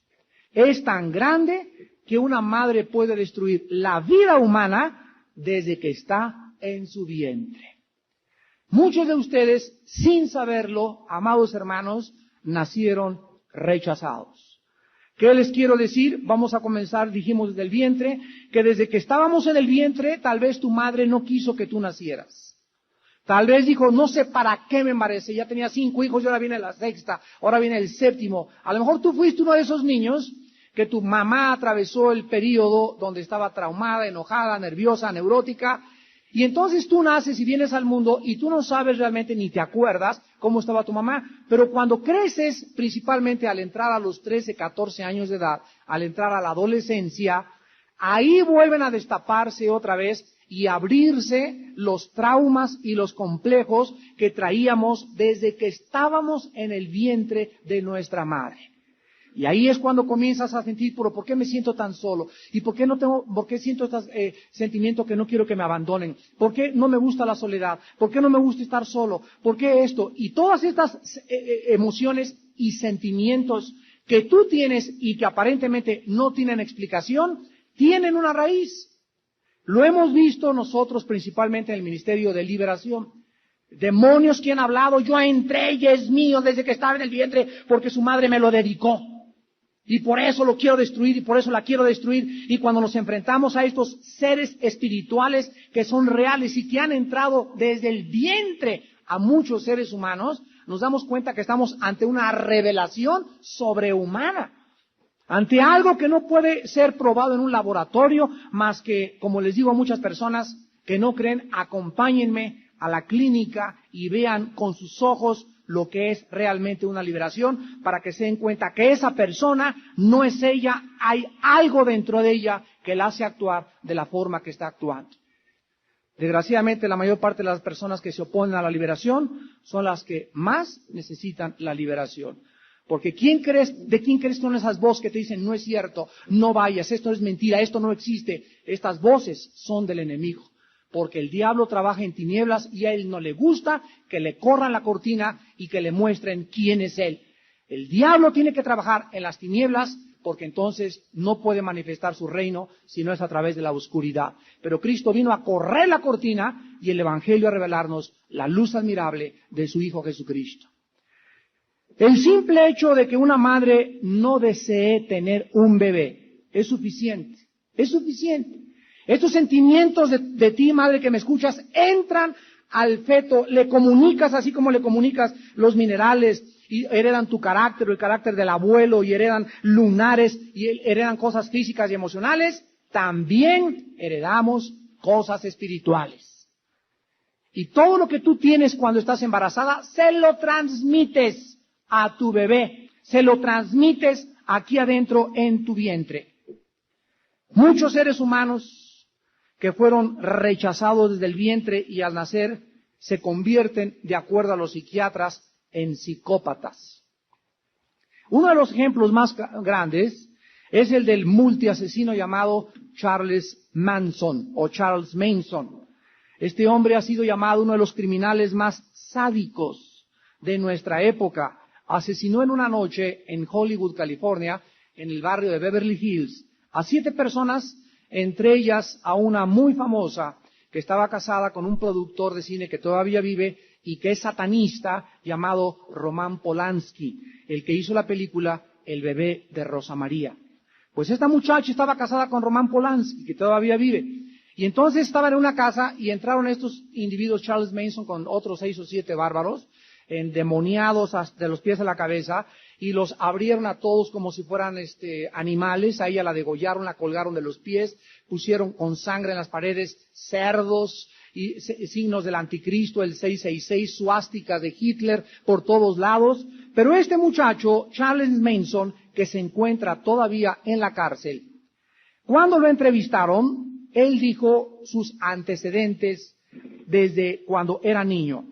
es tan grande que una madre puede destruir la vida humana desde que está en su vientre. Muchos de ustedes, sin saberlo, amados hermanos, nacieron rechazados. ¿Qué les quiero decir? Vamos a comenzar, dijimos, desde el vientre, que desde que estábamos en el vientre, tal vez tu madre no quiso que tú nacieras. Tal vez dijo, no sé para qué me embaracé, ya tenía 5 hijos y ahora viene la 6ª, ahora viene el 7º. A lo mejor tú fuiste uno de esos niños que tu mamá atravesó el periodo donde estaba traumada, enojada, nerviosa, neurótica, y entonces tú naces y vienes al mundo y tú no sabes realmente ni te acuerdas cómo estaba tu mamá, pero cuando creces, principalmente al entrar a los 13, 14 años de edad, al entrar a la adolescencia, ahí vuelven a destaparse otra vez y abrirse los traumas y los complejos que traíamos desde que estábamos en el vientre de nuestra madre. Y ahí es cuando comienzas a sentir, pero ¿por qué me siento tan solo? ¿Y por qué siento este sentimiento que no quiero que me abandonen? ¿Por qué no me gusta la soledad? ¿Por qué no me gusta estar solo? ¿Por qué esto? Y todas estas emociones y sentimientos que tú tienes y que aparentemente no tienen explicación, tienen una raíz. Lo hemos visto nosotros principalmente en el Ministerio de Liberación. Demonios que han hablado, yo entré y es mío desde que estaba en el vientre porque su madre me lo dedicó. Y por eso lo quiero destruir y por eso la quiero destruir. Y cuando nos enfrentamos a estos seres espirituales que son reales y que han entrado desde el vientre a muchos seres humanos, nos damos cuenta que estamos ante una revelación sobrehumana. Ante algo que no puede ser probado en un laboratorio, más que, como les digo a muchas personas que no creen, acompáñenme a la clínica y vean con sus ojos lo que es realmente una liberación, para que se den cuenta que esa persona no es ella, hay algo dentro de ella que la hace actuar de la forma que está actuando. Desgraciadamente, la mayor parte de las personas que se oponen a la liberación son las que más necesitan la liberación. Porque ¿de quién crees que son esas voces que te dicen, no es cierto, no vayas, esto es mentira, esto no existe? Estas voces son del enemigo. Porque el diablo trabaja en tinieblas y a él no le gusta que le corran la cortina y que le muestren quién es él. El diablo tiene que trabajar en las tinieblas porque entonces no puede manifestar su reino si no es a través de la oscuridad. Pero Cristo vino a correr la cortina y el Evangelio a revelarnos la luz admirable de su Hijo Jesucristo. El simple hecho de que una madre no desee tener un bebé es suficiente. Es suficiente. Estos sentimientos de ti, madre que me escuchas, entran al feto, le comunicas así como le comunicas los minerales y heredan tu carácter o el carácter del abuelo y heredan lunares y heredan cosas físicas y emocionales. También heredamos cosas espirituales. Y todo lo que tú tienes cuando estás embarazada, se lo transmites a tu bebé, se lo transmites aquí adentro en tu vientre. Muchos seres humanos que fueron rechazados desde el vientre y al nacer se convierten, de acuerdo a los psiquiatras, en psicópatas. Uno de los ejemplos más grandes es el del multiasesino llamado Charles Manson o Charles Manson. Este hombre ha sido llamado uno de los criminales más sádicos de nuestra época. Asesinó en una noche en Hollywood, California, en el barrio de Beverly Hills, a 7 personas, entre ellas a una muy famosa que estaba casada con un productor de cine que todavía vive y que es satanista, llamado Roman Polanski, el que hizo la película El bebé de Rosa María. Pues esta muchacha estaba casada con Roman Polanski, que todavía vive. Y entonces estaban en una casa y entraron estos individuos, Charles Manson, con otros 6 o 7 bárbaros, endemoniados hasta de los pies a la cabeza, y los abrieron a todos como si fueran animales. A ella la degollaron, la colgaron de los pies, pusieron con sangre en las paredes cerdos y signos del anticristo, el 666, suásticas de Hitler por todos lados. Pero este muchacho, Charles Manson, que se encuentra todavía en la cárcel, cuando lo entrevistaron, él dijo sus antecedentes desde cuando era niño.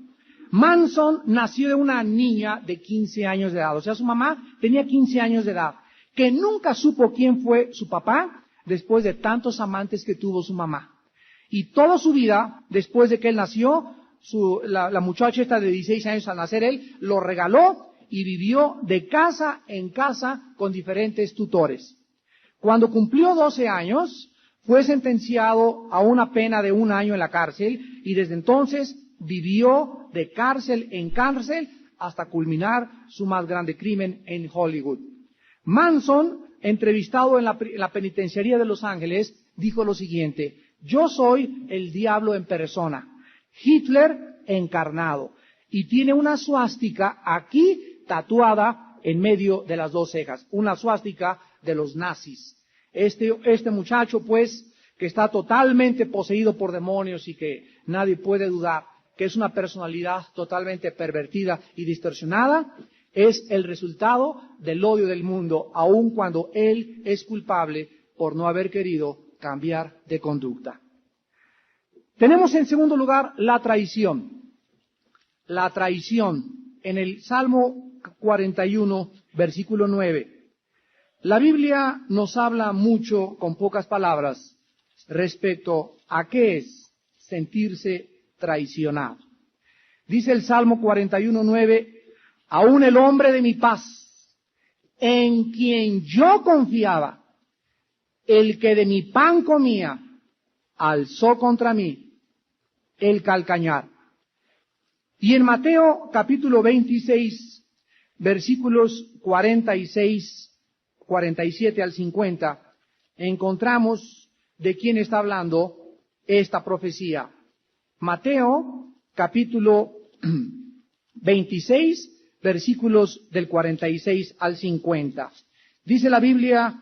Manson nació de una niña de 15 años de edad, o sea, su mamá tenía 15 años de edad, que nunca supo quién fue su papá después de tantos amantes que tuvo su mamá. Y toda su vida, después de que él nació, la muchacha esta de 16 años al nacer él, lo regaló y vivió de casa en casa con diferentes tutores. Cuando cumplió 12 años, fue sentenciado a una pena de 1 año en la cárcel y desde entonces vivió de cárcel en cárcel hasta culminar su más grande crimen en Hollywood. Manson, entrevistado en la penitenciaría de Los Ángeles, dijo lo siguiente: yo soy el diablo en persona, Hitler encarnado, y tiene una suástica aquí tatuada en medio de las 2 cejas, una suástica de los nazis. Este muchacho, pues, que está totalmente poseído por demonios y que nadie puede dudar que es una personalidad totalmente pervertida y distorsionada, es el resultado del odio del mundo, aun cuando él es culpable por no haber querido cambiar de conducta. Tenemos en segundo lugar la traición. La traición en el Salmo 41, versículo 9. La Biblia nos habla mucho, con pocas palabras, respecto a qué es sentirse traicionado. Dice el Salmo 41:9, aún el hombre de mi paz, en quien yo confiaba, el que de mi pan comía, alzó contra mí el calcañar. Y en Mateo capítulo 26, versículos 47 al 50, encontramos de quién está hablando esta profecía. Mateo, capítulo 26, versículos del 46 al 50. Dice la Biblia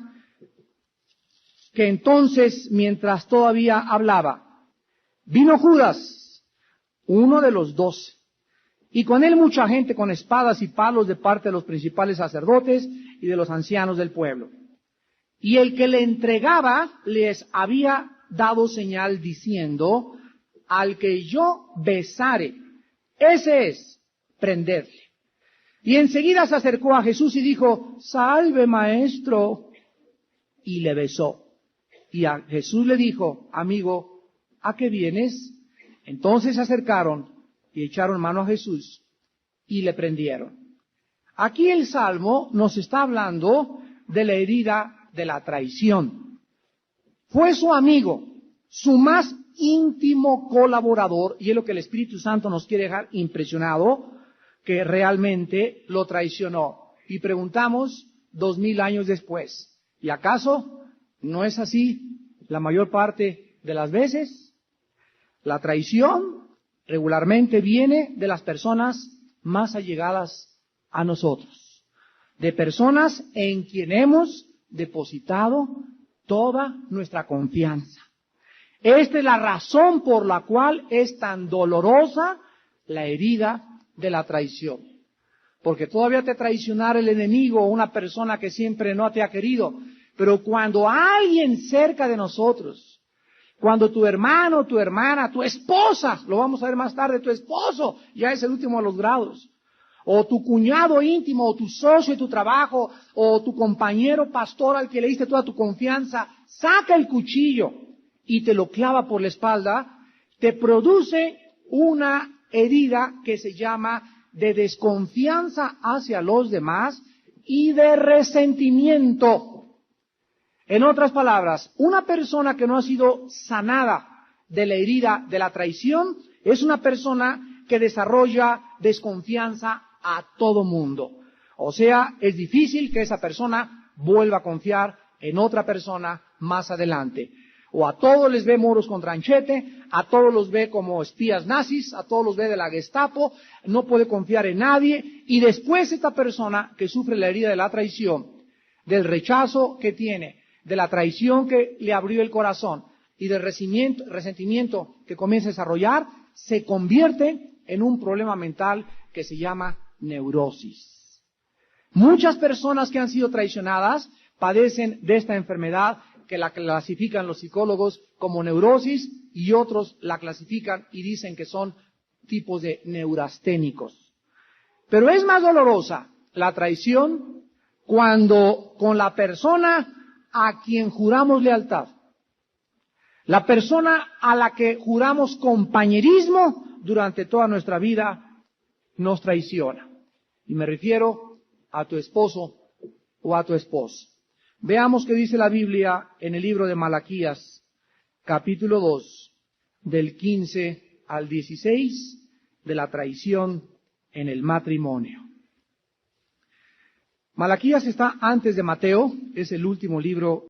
que entonces, mientras todavía hablaba, vino Judas, uno de los 12, y con él mucha gente con espadas y palos de parte de los principales sacerdotes y de los ancianos del pueblo. Y el que le entregaba les había dado señal diciendo, al que yo besare, ese es, prenderle. Y enseguida se acercó a Jesús y dijo, salve maestro, y le besó. Y a Jesús le dijo, amigo, ¿a qué vienes? Entonces se acercaron y echaron mano a Jesús y le prendieron. Aquí el Salmo nos está hablando de la herida de la traición. Fue su amigo, su más íntimo colaborador, y es lo que el Espíritu Santo nos quiere dejar impresionado, que realmente lo traicionó. Y preguntamos 2000 años después, ¿y acaso no es así la mayor parte de las veces? La traición regularmente viene de las personas más allegadas a nosotros, de personas en quien hemos depositado toda nuestra confianza. Esta es la razón por la cual es tan dolorosa la herida de la traición. Porque todavía te traicionara el enemigo o una persona que siempre no te ha querido. Pero cuando alguien cerca de nosotros, cuando tu hermano, tu hermana, tu esposa, lo vamos a ver más tarde, tu esposo, ya es el último de los grados, o tu cuñado íntimo, o tu socio de tu trabajo, o tu compañero pastor al que le diste toda tu confianza, saca el cuchillo y te lo clava por la espalda, te produce una herida que se llama de desconfianza hacia los demás y de resentimiento. En otras palabras, una persona que no ha sido sanada de la herida de la traición es una persona que desarrolla desconfianza a todo mundo. O sea, es difícil que esa persona vuelva a confiar en otra persona más adelante. O a todos les ve moros con tranchete, a todos los ve como espías nazis, a todos los ve de la Gestapo, no puede confiar en nadie. Y después esta persona que sufre la herida de la traición, del rechazo que tiene, de la traición que le abrió el corazón y del resentimiento que comienza a desarrollar, se convierte en un problema mental que se llama neurosis. Muchas personas que han sido traicionadas padecen de esta enfermedad que la clasifican los psicólogos como neurosis y otros la clasifican y dicen que son tipos de neurasténicos. Pero es más dolorosa la traición cuando con la persona a quien juramos lealtad, la persona a la que juramos compañerismo durante toda nuestra vida, nos traiciona. Y me refiero a tu esposo o a tu esposa. Veamos qué dice la Biblia en el libro de Malaquías, capítulo 2, del 15 al 16, de la traición en el matrimonio. Malaquías está antes de Mateo, es el último libro